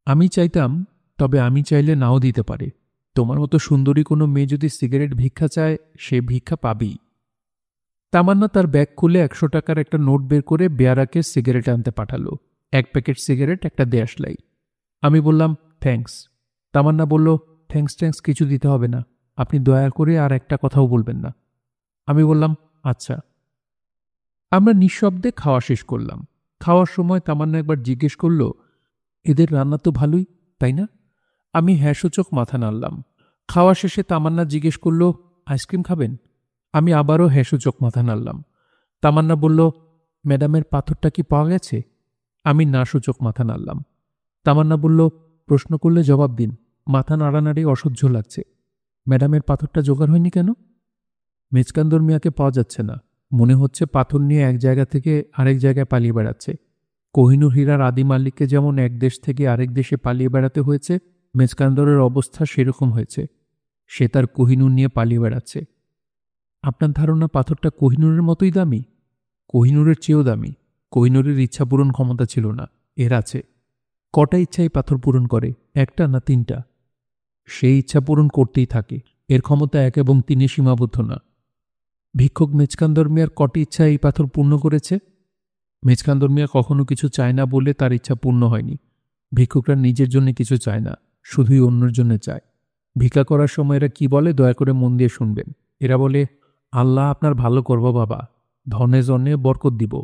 আমি চাইতাম, তবে আমি চাইলে নাও দিতে পারে। তোমার মতো সুন্দরী কোনো মেয়ে যদি সিগারেট ভিক্ষা চায়, সে ভিক্ষা পাবেই। তামান্না তার ব্যাগ খুলে 100 টাকার একটা নোট বের করে বেয়ারাকে সিগারেট আনতে পাঠালো। 1 প্যাকেট সিগারেট, একটা দেশলাই। আমি বললাম, থ্যাঙ্কস। তামান্না বলল, থ্যাঙ্কস কিছু দিতে হবে না। আপনি দয়া করে আর একটা কথাও বলবেন না। আমি বললাম, আচ্ছা। আমরা নিঃশব্দে খাওয়া শেষ করলাম। খাওয়ার সময় তামান্না একবার জিজ্ঞেস করল, এদের রান্না তো ভালোই, তাই না? আমি হ্যাঁসূচক মাথা নাড়লাম। খাওয়া শেষে তামান্না জিজ্ঞেস করল, আইসক্রিম খাবেন? আমি আবারও হ্যাঁসূচক মাথা নাড়লাম। তামান্না বলল, ম্যাডামের পাথরটা কি পাওয়া গেছে? আমি নাসূচক মাথা নাড়লাম। তামান্না বলল, প্রশ্ন করলে জবাব দিন। মাথা নাড়ানাড়ি অসহ্য লাগছে। ম্যাডামের পাথরটা জোগাড় হয়নি কেন? মেজকান্দর মিয়াকে পাওয়া যাচ্ছে না। মনে হচ্ছে পাথর নিয়ে এক জায়গা থেকে আরেক জায়গায় পালিয়ে বেড়াচ্ছে। কোহিনূর হীরার আদি মালিককে যেমন এক দেশ থেকে আরেক দেশে পালিয়ে বেড়াতে হয়েছে, মেজকান্দরের অবস্থা সেরকম হয়েছে। সে তার কোহিনূর নিয়ে পালিয়ে বেড়াচ্ছে। আপনার ধারণা পাথরটা কোহিনূরের মতোই দামি? কোহিনূরের চেয়েও দামি। কোহিনূরের ইচ্ছা পূরণ ক্ষমতা ছিল না, এর আছে। কটা ইচ্ছা এই পাথর পূরণ করে? 1টা না 3টা? সেই ইচ্ছা পূরণ করতেই থাকে। এর ক্ষমতা 1 এবং 3-এ সীমাবদ্ধ না। ভিক্ষুক মেজকান্দর মিয়ার কটি ইচ্ছা এই পাথর পূর্ণ করেছে? মেজকান্দর মিয়া কখনো কিছু চায় না বলে তার ইচ্ছা পূর্ণ হয়নি। ভিক্ষুকরা নিজের জন্য কিছু চায় না, শুধুই অন্যের জন্য চায়। ভিক্ষা করার সময় এরা কি বলে, দয়া করে মন দিয়ে শুনবেন। এরা বলে, আল্লাহ আপনার ভালো করব বাবা, ধনে জনে বরকত দিব।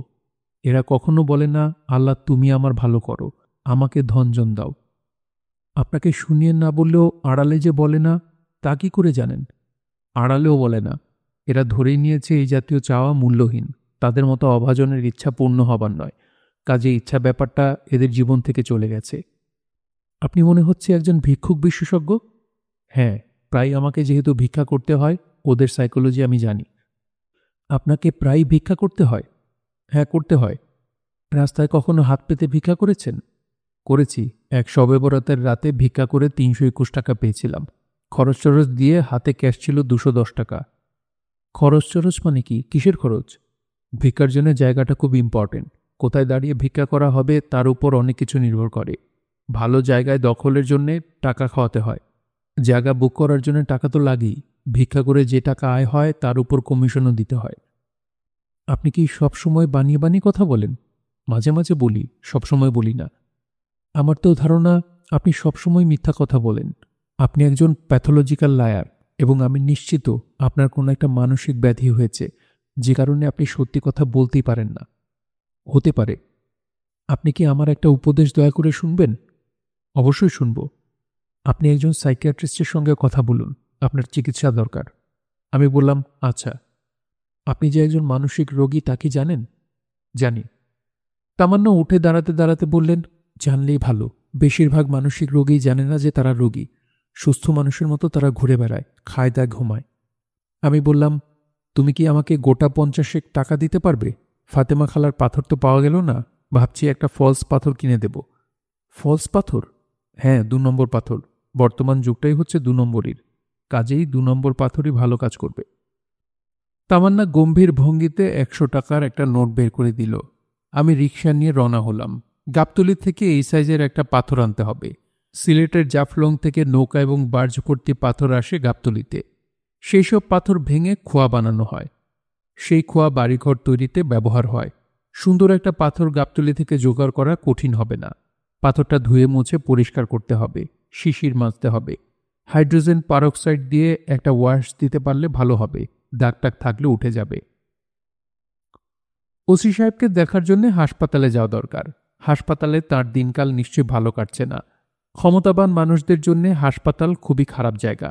এরা কখনো বলে না, আল্লাহ তুমি আমার ভালো করো, আমাকে ধনজন দাও। আপনাকে শুনিয়ে না বললেও আড়ালে যে বলে না, তা কি করে জানেন? আড়ালেও বলে না। এরা ধরেই নিয়েছে এই জাতীয় চাওয়া মূল্যহীন, তাদের মতো অভাজনের ইচ্ছা পূর্ণ হবার নয়। কাজে ইচ্ছা ব্যাপারটা এদের জীবন থেকে চলে গেছে। আপনি মনে হচ্ছে একজন ভিক্ষুক বিশেষজ্ঞ? হ্যাঁ, প্রায় আমাকে যেহেতু ভিক্ষা করতে হয়, ওদের সাইকোলজি আমি জানি। আপনাকে প্রায় ভিক্ষা করতে হয়? হ্যাঁ, করতে হয়। রাস্তায় কখনো হাত পেতে ভিক্ষা করেছেন? করেছি। এক শবে বরাতের রাতে ভিক্ষা করে ৩২১ টাকা পেয়েছিলাম। খরচ টরচ দিয়ে হাতে ক্যাশ ছিল ২১০ টাকা। খরচ টরচ মানে কি? কিসের খরচ? ভিক্ষার জন্য জায়গাটা খুব ইম্পর্টেন্ট। কোথায় দাঁড়িয়ে ভিক্ষা করা হবে তার উপর অনেক কিছু নির্ভর করে। ভালো জায়গায় দখলের জন্যে টাকা খাওয়াতে হয়। জায়গা বুক করার জন্য টাকা তো লাগেই। ভিক্ষা করে যে টাকা আয় হয় তার উপর কমিশনও দিতে হয়। আপনি কি সবসময় বানিয়ে বানিয়ে কথা বলেন? মাঝে মাঝে বলি, সবসময় বলি না। আমার তো ধারণা আপনি সবসময় মিথ্যা কথা বলেন। আপনি একজন প্যাথোলজিক্যাল লায়ার, এবং আমি নিশ্চিত আপনার কোনো একটা মানসিক ব্যাধি হয়েছে, যে কারণে আপনি সত্যি কথা বলতেই পারেন না। হতে পারে। আপনি কি আমার একটা উপদেশ দয়া করে শুনবেন? অবশ্যই শুনব। আপনি একজন সাইকিয়াট্রিস্টের সঙ্গে কথা বলুন, আপনার চিকিৎসা দরকার। আমি বললাম, আচ্ছা। আপনি যে একজন মানসিক রোগী তা কি জানেন? জানি। তামান্না উঠে দাঁড়াতে দাঁড়াতে বললেন, জানলেই ভালো। বেশিরভাগ মানসিক রোগী জানে না যে তারা রোগী। সুস্থ মানুষের মতো তারা ঘুরে বেড়ায়, খায় দায়, ঘুমায়। আমি বললাম, তুমি কি আমাকে গোটা ৫০ টাকা দিতে পারবে? ফাতেমা খালার পাথর তো পাওয়া গেল না, ভাবছি একটা ফলস পাথর কিনে দেব। ফলস পাথর? হ্যাঁ, ২ নম্বর পাথর। বর্তমান যুগটাই হচ্ছে ২ নম্বরই। কাজেই ২ নম্বর পাথরই ভালো কাজ করবে। তামান্না গম্ভীর ভঙ্গিতে ১০০ টাকার একটা নোট বের করে দিল। আমি রিকশা নিয়ে রওনা হলাম। গাবতলী থেকে এই সাইজের একটা পাথর আনতে হবে। সিলেটের জাফলং থেকে নৌকা এবং বার্জ ভর্তি পাথর আসে গাবতলীতে। সেই সব পাথর ভেঙে খোয়া বানানো হয়। সেই খোয়া বাড়িঘর তৈরিতে ব্যবহার হয়। সুন্দর একটা পাথর গাবতলী থেকে জোগাড় করা কঠিন হবে না। পাথরটা ধুয়ে মুছে পরিষ্কার করতে হবে, শিশির মাজতে হবে। হাইড্রোজেন পারক্সাইড দিয়ে একটা ওয়াশ দিতে পারলে ভালো হবে, দাগ টাগ থাকলে উঠে যাবে। ওসি সাহেবকে দেখার জন্য হাসপাতালে যাওয়া দরকার। হাসপাতালে তার দিনকাল নিশ্চয়ই ভালো কাটছে না। ক্ষমতাবান মানুষদের জন্য হাসপাতাল খুবই খারাপ জায়গা।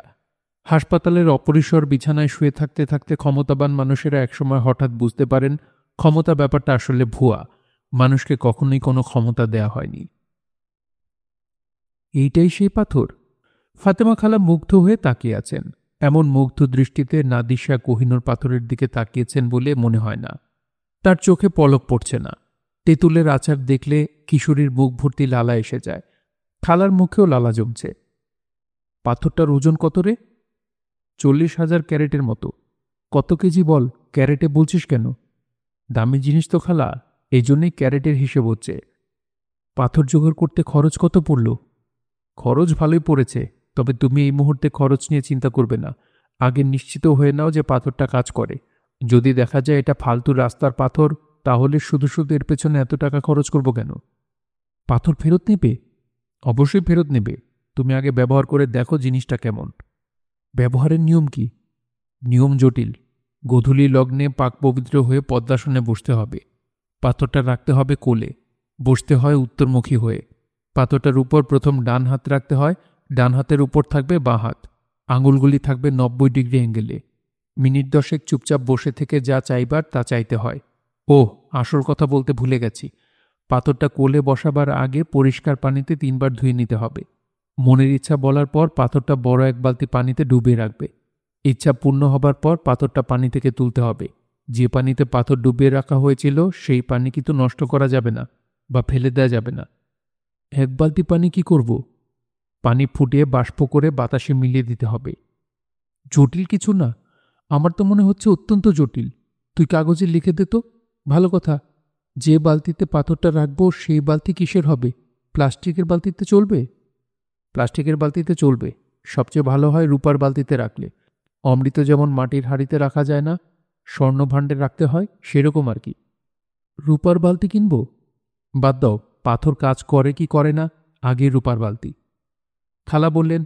হাসপাতালের অপরিসর বিছানায় শুয়ে থাকতে থাকতে ক্ষমতাবান মানুষেরা একসময় হঠাৎ বুঝতে পারেন ক্ষমতা ব্যাপারটা আসলে ভুয়া। মানুষকে কখনোই কোনো ক্ষমতা দেয়া হয়নি। এইটাই সেই পাথর? ফাতেমা খালা মুগ্ধ হয়ে তাকিয়ে আছেন। এমন মুগ্ধ দৃষ্টিতে নাদিসা কোহিনূর পাথরের দিকে তাকিয়েছেন বলে মনে হয় না। তার চোখে পলক পড়ছে না। তেঁতুলের আচার দেখলে কিশোরীর মুখ ভর্তি লালা এসে যায়। খালার মুখেও লালা জমছে। পাথরটার ওজন কত রে? ৪০,০০০ ক্যারেটের মতো। কত কেজি বল, ক্যারেটে বলছিস কেন? দামি জিনিস তো খালা, এই জন্যই ক্যারেটের হিসেব হচ্ছে। পাথর জোগাড় করতে খরচ কত পড়ল? খরচ ভালোই পড়েছে, তবে তুমি এই মুহূর্তে খরচ নিয়ে চিন্তা করবে না। আগে নিশ্চিত হয়ে নাও যে পাথরটা কাজ করে। যদি দেখা যায় এটা ফালতু রাস্তার পাথর, তাহলে শুধু শুধু এর পেছনে এত টাকা খরচ করব কেন? পাথর ফেরত নেবে? অবশ্যই ফেরত নেবে। তুমি আগে ব্যবহার করে দেখো জিনিসটা কেমন। ব্যবহারের নিয়ম কি? নিয়ম জটিল। গোধূলি লগ্নে পাক পবিত্র হয়ে পদ্মাসনে বসতে হবে। পাথরটা রাখতে হবে কোলে। বসতে হয় উত্তরমুখী হয়ে। পাথরটার উপর প্রথম ডান হাত রাখতে হয়, ডান হাতের উপর থাকবে বাঁ হাত। আঙুলগুলি থাকবে ৯০ ডিগ্রি অ্যাঙ্গেলে। মিনিট ১০ চুপচাপ বসে থেকে যা চাইবার তা চাইতে হয়। ওহ, আসল কথা বলতে ভুলে গেছি। পাথরটা কোলে বসাবার আগে পরিষ্কার পানিতে ৩ বার ধুয়ে নিতে হবে। মনের ইচ্ছা বলার পর পাথরটা বড় এক বালতি পানিতে ডুবিয়ে রাখবে। ইচ্ছা পূর্ণ হবার পর পাথরটা পানি থেকে তুলতে হবে। যে পানিতে পাথর ডুবিয়ে রাখা হয়েছিল সেই পানি কিন্তু নষ্ট করা যাবে না বা ফেলে দেওয়া যাবে না। ১ বালতি পানি কি করব? পানি ফুটিয়ে বাষ্প করে বাতাসে মিলিয়ে দিতে হবে। জটিল কিছু না। আমার তো মনে হচ্ছে অত্যন্ত জটিল। তুই কাগজে লিখে দে তো। ভালো কথা। যে বালতিতে পাথরটা রাখবো সেই বালতি কিসের হবে? প্লাস্টিকের বালতিতে চলবে? প্লাস্টিকের বালতিতে চলবে। সবচেয়ে ভালো হয় রূপার বালতিতে রাখলে। অমৃত যেমন মাটির হাঁড়িতে রাখা যায় না, স্বর্ণভাণ্ডে রাখতে হয়, সেরকম আর কি। রূপার বালতি কিনব? বাদ দাও, পাথর কাজ করে কি করে না, আগে রূপার বালতি। খালা বললেন,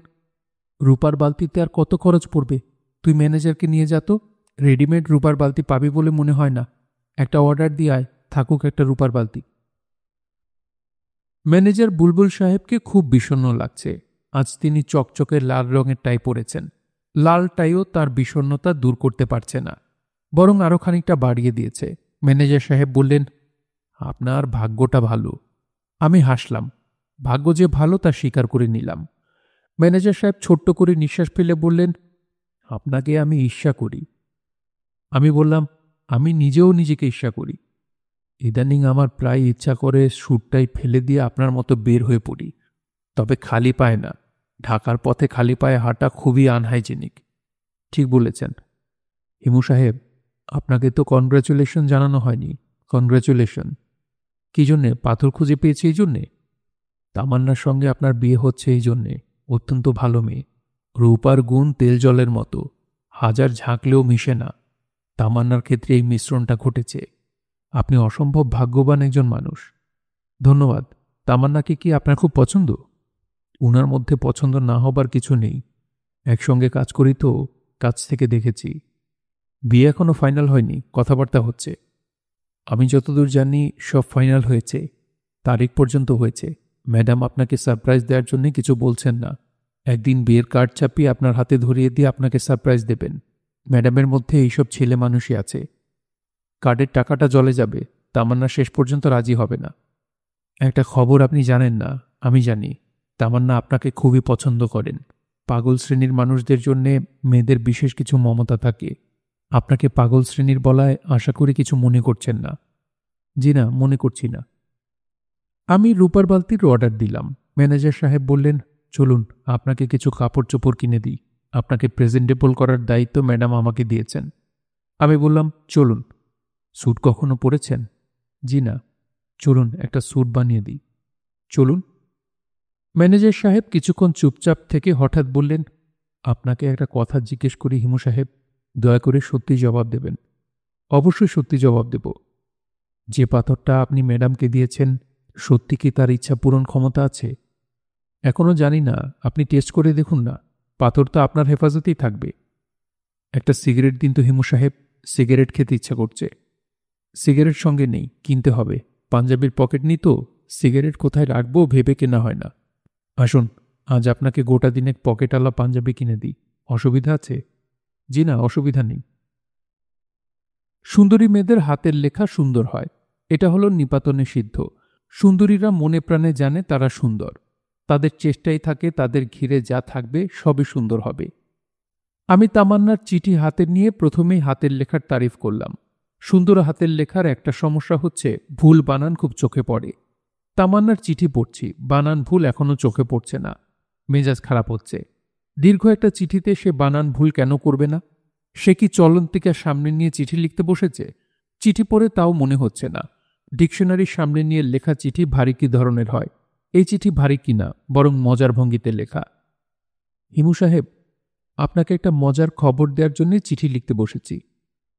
রূপার বালতিতে আর কত খরচ পড়বে? তুই ম্যানেজারকে নিয়ে যা তো। রেডিমেড রূপার বালতি পাবি বলে মনে হয় না। একটা অর্ডার দিয়ে আয়, থাকুক একটা রূপার বালতি। ম্যানেজার বুলবুল সাহেবকে খুব বিষণ্ণ লাগছে। আজ তিনি চকচকে লাল রঙের টাই পরেছেন। লাল টাইও তার বিষণ্ণতা দূর করতে পারছে না, বরং আরও খানিকটা বাড়িয়ে দিয়েছে। ম্যানেজার সাহেব বললেন, আপনার ভাগ্যটা ভালো। আমি হাসলাম। ভাগ্য যে ভালো তা স্বীকার করে নিলাম। ম্যানেজার সাহেব ছোট্ট করে নিঃশ্বাস ফেলে বললেন, আপনাকে আমি ঈর্ষা করি। আমি বললাম, আমি নিজেও নিজেকে ঈর্ষা করি। ইদানিং আমার প্রায় ইচ্ছা করে স্যুটটাই ফেলে দিয়ে আপনার মতো বের হয়ে পড়ি, তবে খালি পায়ে না। ঢাকার পথে খালি পায়ে হাঁটা খুবই আনহাইজেনিক। ঠিক বলেছেন। হিমু সাহেব, আপনাকে তো কনগ্রাচুলেশন জানানো হয়নি। কনগ্রাচুলেশন। কি জন্যে? পাথর খুঁজে পেয়েছি এই জন্যে? তামান্নার সঙ্গে আপনার বিয়ে হচ্ছে এই জন্যে। অত্যন্ত ভালো মেয়ে, রূপার গুণ তেল জলের মতো, হাজার ঝাঁকলেও মিশে না। তামান্নার ক্ষেত্রে এই মিশ্রণটা ঘটেছে। আপনি অসম্ভব ভাগ্যবান একজন মানুষ। ধন্যবাদ। তামান্নাকে কি আপনার খুব পছন্দ? উনার মধ্যে পছন্দ না হবার কিছু নেই। একসঙ্গে কাজ করি তো, কাছ থেকে দেখেছি। বিয়ে এখনো ফাইনাল হয়নি, কথাবার্তা হচ্ছে। আমি যতদূর জানি সব ফাইনাল হয়েছে, তারিখ পর্যন্ত হয়েছে। ম্যাডাম আপনাকে সারপ্রাইজ দেওয়ার জন্য কিছু বলছেন না। একদিন বিয়ের কার্ড ছাপিয়ে আপনার হাতে ধরিয়ে দিয়ে আপনাকে সারপ্রাইজ দেবেন। ম্যাডামের মধ্যে এইসব ছেলে মানুষই আছে। কার্ডের টাকাটা জলে যাবে, তামান্না শেষ পর্যন্ত রাজি হবে না। একটা খবর আপনি জানেন না, আমি জানি। তামান্না আপনাকে খুবই পছন্দ করেন। পাগল শ্রেণীর মানুষদের জন্যে মেয়েদের বিশেষ কিছু মমতা থাকে। আপনাকে পাগল শ্রেণীর বলায় আশা করি কিছু মনে করছেন না। জি না, মনে করছি না। আমি রূপার বালতির অর্ডার দিলাম। ম্যানেজার সাহেব বললেন, চলুন আপনাকে কিছু কাপড় চোপড় কিনে দিই। আপনাকে প্রেজেন্টেবল করার দায়িত্ব ম্যাডাম আমাকে দিয়েছেন। আমি বললাম, চলুন। স্যুট কখনো পরেছেন? জি না। চলুন একটা স্যুট বানিয়ে দিই। চলুন। ম্যানেজার সাহেব কিছুক্ষণ চুপচাপ থেকে হঠাৎ বললেন, আপনাকে একটা কথা জিজ্ঞেস করি হিমু সাহেব, দয়া করে সত্যি জবাব দেবেন। অবশ্যই সত্যি জবাব দেব। যে পাথরটা আপনি ম্যাডামকে দিয়েছেন, সত্যি কি তার ইচ্ছা পূরণ ক্ষমতা আছে? এখনো জানি না, আপনি টেস্ট করে দেখুন না। পাথর তো আপনার হেফাজতেই থাকবে। একটা সিগারেট দিন তো হিমু সাহেব, সিগারেট খেতে ইচ্ছা করছে। সিগারেট সঙ্গে নেই, কিনতে হবে। পাঞ্জাবির পকেট নি তো, সিগারেট কোথায় রাখবো ভেবে কেনা হয় না। আসুন, আজ আপনাকে গোটা দিনে পকেটওয়ালা পাঞ্জাবি কিনে দিই। অসুবিধা আছে? জি না, অসুবিধা নেই। সুন্দরী মেয়েদের হাতের লেখা সুন্দর হয়, এটা হলো নিপাতনে সিদ্ধ। সুন্দরীরা মনে প্রাণে জানে তারা সুন্দর। তাদের চেষ্টাই থাকে তাদের ঘিরে যা থাকবে সবই সুন্দর হবে। আমি তামান্নার চিঠি হাতে নিয়ে প্রথমেই হাতের লেখার তারিফ করলাম। সুন্দর হাতের লেখার একটা সমস্যা হচ্ছে ভুল বানান খুব চোখে পড়ে। তামান্নার চিঠি পড়ছি, বানান ভুল এখনো চোখে পড়ছে না। মেজাজ খারাপ হচ্ছে। দীর্ঘ একটা চিঠিতে সে বানান ভুল কেন করবে না? সে কি চলন্তিকা সামনে নিয়ে চিঠি লিখতে বসেছে? চিঠি পড়ে তাও মনে হচ্ছে না। ডিকশনারির সামনে নিয়ে লেখা চিঠি ভারী কি ধরনের হয়? এই চিঠি ভারী কিনা, বরং মজার ভঙ্গিতে লেখা। হিমু সাহেব, আপনাকে একটা মজার খবর দেওয়ার জন্য চিঠি লিখতে বসেছি।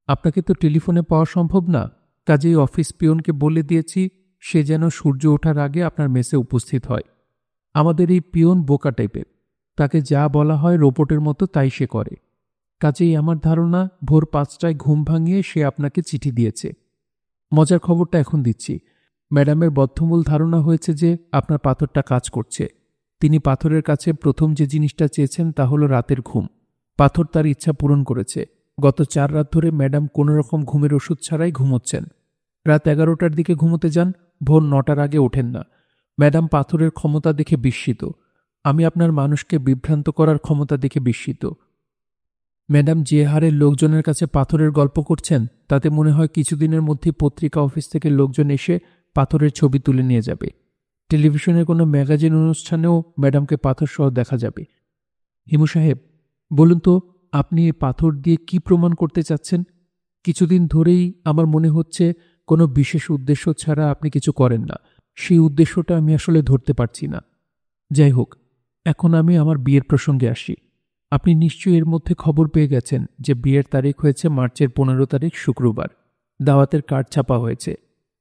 আপনাকে তো টেলিফোনে পাওয়া সম্ভব না, কাজেই অফিস পিয়নকে বলে দিয়েছি সে যেন সূর্য ওঠার আগে আপনার মেসে উপস্থিত হয়। আমাদের এই পিয়ন বোকা টাইপের, তাকে যা বলা হয় রোবটের মতো তাই সে করে। কাজেই আমার ধারণা ভোর 5টায় ঘুম ভাঙিয়ে সে আপনাকে চিঠি দিয়েছে। মজার খবরটা এখন দিচ্ছি। ম্যাডামের বদ্ধমূল ধারণা হয়েছে যে আপনার পাথরটা কাজ করছে। তিনি পাথরের কাছে প্রথম যে জিনিসটা চেয়েছেন তা হলো রাতের ঘুম। পাথর তার ইচ্ছা পূরণ করেছে। গত 4 রাত ধরে ম্যাডাম কোনোরকম ঘুমের ওষুধ ছাড়াই ঘুমোচ্ছেন। রাত 11টার দিকে ঘুমোতে যান, ভোর 9টার আগে ওঠেন না। ম্যাডাম পাথরের ক্ষমতা দেখে বিস্মিত। আমি আপনার মানুষকে বিভ্রান্ত করার ক্ষমতা দেখে বিস্মিত। ম্যাডাম যে হারে লোকজনের কাছে পাথরের গল্প করছেন, তাতে মনে হয় কিছুদিনের মধ্যে পত্রিকা অফিস থেকে লোকজন এসে পাথরের ছবি তুলে নিয়ে যাবে। টেলিভিশনের কোনো ম্যাগাজিন অনুষ্ঠানেও ম্যাডামকে পাথর সহ দেখা যাবে। হিমু সাহেব, বলুন তো, আপনি এই পাথর দিয়ে কি প্রমাণ করতে চাচ্ছেন? কিছুদিন ধরেই আমার মনে হচ্ছে কোনো বিশেষ উদ্দেশ্য ছাড়া আপনি কিছু করেন না। সেই উদ্দেশ্যটা আমি আসলে ধরতে পারছি না। যাই হোক, এখন আমি আমার বিয়ের প্রসঙ্গে আসি। আপনি নিশ্চয়ই এর মধ্যে খবর পেয়ে গেছেন যে বিয়ের তারিখ হয়েছে মার্চের 15 তারিখ শুক্রবার। দাওয়াতের কার্ড ছাপা হয়েছে।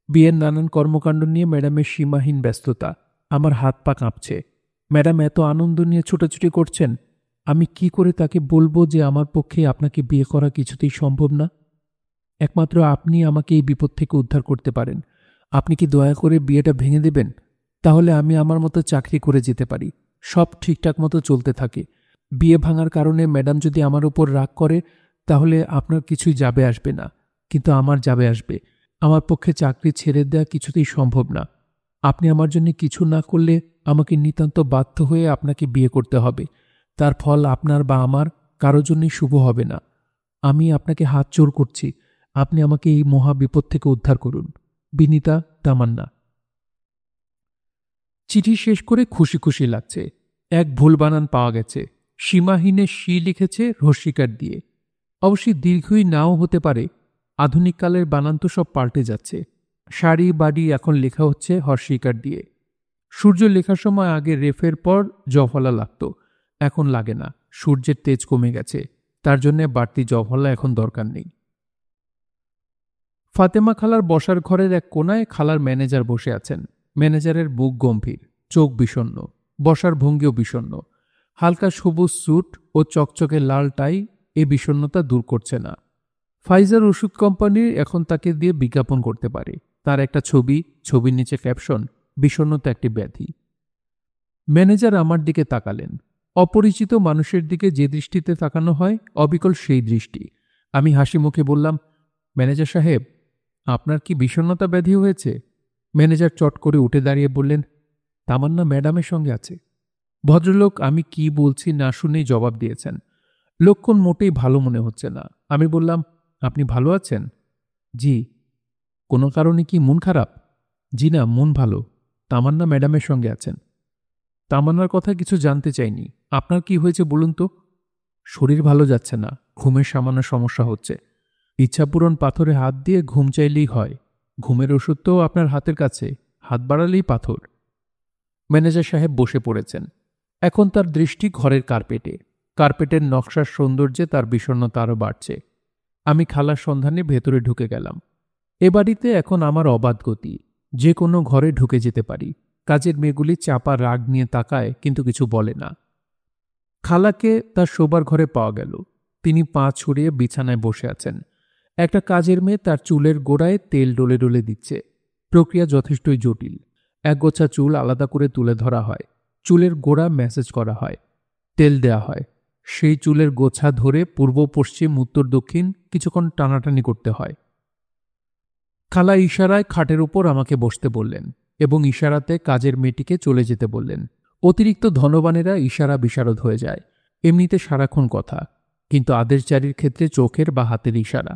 বিয়ের নানান কর্মকাণ্ড নিয়ে ম্যাডামের সীমাহীন ব্যস্ততা। আমার হাত পা কাঁপছে। ম্যাডাম এত আনন্দ নিয়ে ছুটাছুটি করছেন, আমি কি করে তাকে বলবো যে আমার পক্ষে আপনাকে বিয়ে করা কিছুতেই সম্ভব না? একমাত্র আপনি আমাকে এই বিপদ থেকে উদ্ধার করতে পারেন। আপনি কি দয়া করে বিয়েটা ভেঙে দেবেন? তাহলে আমি আমার মতো চাকরি করে যেতে পারি। সব ঠিকঠাক মতো চলতে থাকে। বিয়ে ভাঙার কারণে ম্যাডাম যদি আমার উপর রাগ করে তাহলে আপনার কিছুই যাবে আসবে না, কিন্তু আমার যাবে আসবে। আমার পক্ষে চাকরি ছেড়ে দেওয়া কিছুতেই সম্ভব না। আপনি আমার জন্য কিছু না করলে আমাকে নিতান্ত বাধ্য হয়ে আপনাকে বিয়ে করতে হবে। তার ফল আপনার বা আমার কারো জন্যই শুভ হবে না। আমি আপনাকে হাত জোড় করছি, আপনি আমাকে এই মহা বিপদ থেকে উদ্ধার করুন। বিনীতা, তামান্না। চিঠি শেষ করে খুশি খুশি লাগছে। এক ভুল বানান পাওয়া গেছে। সীমাহীনে শি লিখেছে রস্বীকার দিয়ে। অবশ্যই দীর্ঘই নাও হতে পারে। আধুনিক কালের বানান তো সব পাল্টে যাচ্ছে। সারি বাড়ি এখন লেখা হচ্ছে হর্ষিকার দিয়ে। সূর্য লেখার সময় আগে রেফের পর জফলা লাগত, এখন লাগে না। সূর্যের তেজ কমে গেছে, তার জন্য বাড়তি জফলা এখন দরকার নেই। ফাতেমা খালার বসার ঘরের এক কোনায় খালার ম্যানেজার বসে আছেন। ম্যানেজারের মুখ গম্ভীর, চোখ বিষণ্ণ, বসার ভঙ্গিও বিষণ্ণ। হালকা সবুজ স্যুট ও চকচকে লাল টাই এ বিষণ্ণতা দূর করছে না। ফাইজার ওষুধ কোম্পানির এখন তাকে দিয়ে বিজ্ঞাপন করতে পারে। তার একটা ছবি, ছবির নিচে ক্যাপশন, বিষণ্ণতা একটি ব্যাধি। ম্যানেজার আমার দিকে তাকালেন। অপরিচিত মানুষের দিকে যে দৃষ্টিতে তাকানো হয় অবিকল সেই দৃষ্টি। আমি হাসি মুখে বললাম, ম্যানেজার সাহেব, আপনার কি বিষণ্ণতা ব্যাধি হয়েছে? ম্যানেজার চট করে উঠে দাঁড়িয়ে বললেন, তামান্না ম্যাডামের সঙ্গে আছে। ভদ্রলোক আমি কি বলছি না শুনেই জবাব দিয়েছেন। লক্ষণ মোটেই ভালো মনে হচ্ছে না। আমি বললাম, আপনি ভালো আছেন? জি। কোনো কারণে কি মন খারাপ? জি না, মন ভালো। তামান্না ম্যাডামের সঙ্গে আছেন। তামান্নার কথা কিছু জানতে চাইনি। আপনার কি হয়েছে বলুন তো? শরীর ভালো যাচ্ছে না, ঘুমের সামান্য সমস্যা হচ্ছে। ইচ্ছাপূরণ পাথরে হাত দিয়ে ঘুম চাইলেই হয়। ঘুমের ওষুধ তো আপনার হাতের কাছে, হাত বাড়ালেই পাথর। ম্যানেজার সাহেব বসে পড়েছেন। এখন তার দৃষ্টি ঘরের কার্পেটে। কার্পেটের নকশার সৌন্দর্যে তার বিষণ্ণতা আরও বাড়ছে। আমি খালার সন্ধানে ভেতরে ঢুকে গেলাম। এ বাড়িতে এখন আমার অবাধ গতি। যে কোনো ঘরে ঢুকে যেতে পারি। কাজের মেয়েগুলি চাপা রাগ নিয়ে তাকায়, কিন্তু কিছু বলে না। খালাকে তার শোবার ঘরে পাওয়া গেল। তিনি পা ছড়িয়ে বিছানায় বসে আছেন। একটা কাজের মেয়ে তার চুলের গোড়ায় তেল ডলে ডলে দিচ্ছে। প্রক্রিয়া যথেষ্টই জটিল। একগোছা চুল আলাদা করে তুলে ধরা হয়, চুলের গোড়া ম্যাসেজ করা হয়, তেল দেয়া হয়। সেই চুলের গোছা ধরে পূর্ব পশ্চিম উত্তর দক্ষিণ কিছুক্ষণ টানাটানি করতে হয়। খালা ইশারায় খাটের উপর আমাকে বসতে বললেন এবং ইশারাতে কাজের মেয়েটিকে চলে যেতে বললেন। অতিরিক্ত ধনবানেরা ইশারা বিশারদ হয়ে যায়। এমনিতে সারাক্ষণ কথা, কিন্তু আদেশজারির ক্ষেত্রে চোখের বা হাতের ইশারা।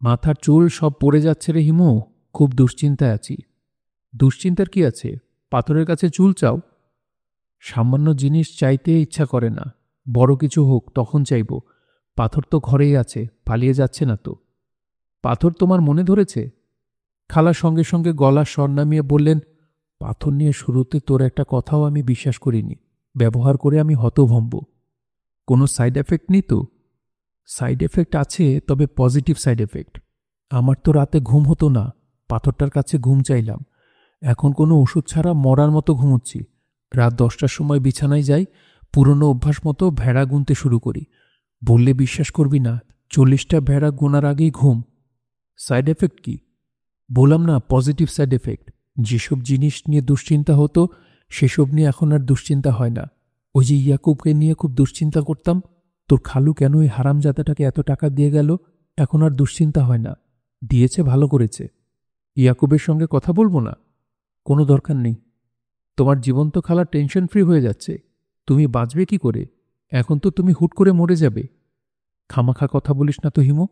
মাথার চুল সব পড়ে যাচ্ছে রে হিমু, খুব দুশ্চিন্তায় আছি। দুশ্চিন্তার কি আছে? পাথরের কাছে চুল চাও? সামান্য জিনিস চাইতে ইচ্ছা করে না। বড় কিছু হোক তখন চাইব। পাথর তো ঘরেই আছে, পালিয়ে যাচ্ছে না তো। পাথর তোমার মনে ধরেছে? খালা সঙ্গে সঙ্গে গলার স্বর নামিয়ে বললেন, পাথর নিয়ে শুরুতে তোর একটা কথাও আমি বিশ্বাস করিনি। ব্যবহার করে আমি হতভম্ব। কোনো সাইড এফেক্ট নেই তো? সাইড এফেক্ট আছে, তবে পজিটিভ সাইড এফেক্ট। আমার তো রাতে ঘুম হতো না, পাথরটার কাছে ঘুম চাইলাম। এখন কোনো ওষুধ ছাড়া মরার মতো ঘুমোচ্ছি। রাত 10টার সময় বিছানায় যাই, পুরনো অভ্যাস মতো ভেড়া গুনতে শুরু করি। বললে বিশ্বাস করবি না, 40টা ভেড়া গোনার আগেই ঘুম। সাইড এফেক্ট কি? বললাম না, পজিটিভ সাইড এফেক্ট। যেসব জিনিস নিয়ে দুশ্চিন্তা হতো সেসব নিয়ে এখন আর দুশ্চিন্তা হয় না। ওই যে ইয়াকুবকে নিয়ে খুব দুশ্চিন্তা করতাম, তোর খালু কেন ওই হারামজাদাটাকে এত টাকা দিয়ে গেল, এখন আর দুশ্চিন্তা হয় না। দিয়েছে, ভালো করেছে। ইয়াকুবের সঙ্গে কথা বলবো না? কোনো দরকার নেই। তোমার জীবন তো খালা টেনশন ফ্রি হয়ে যাচ্ছে। তুমি বাঁচবে কি করে? এখন তো তুমি হুট করে মরে যাবে। খামাখা কথা বলিস না তো হিমু।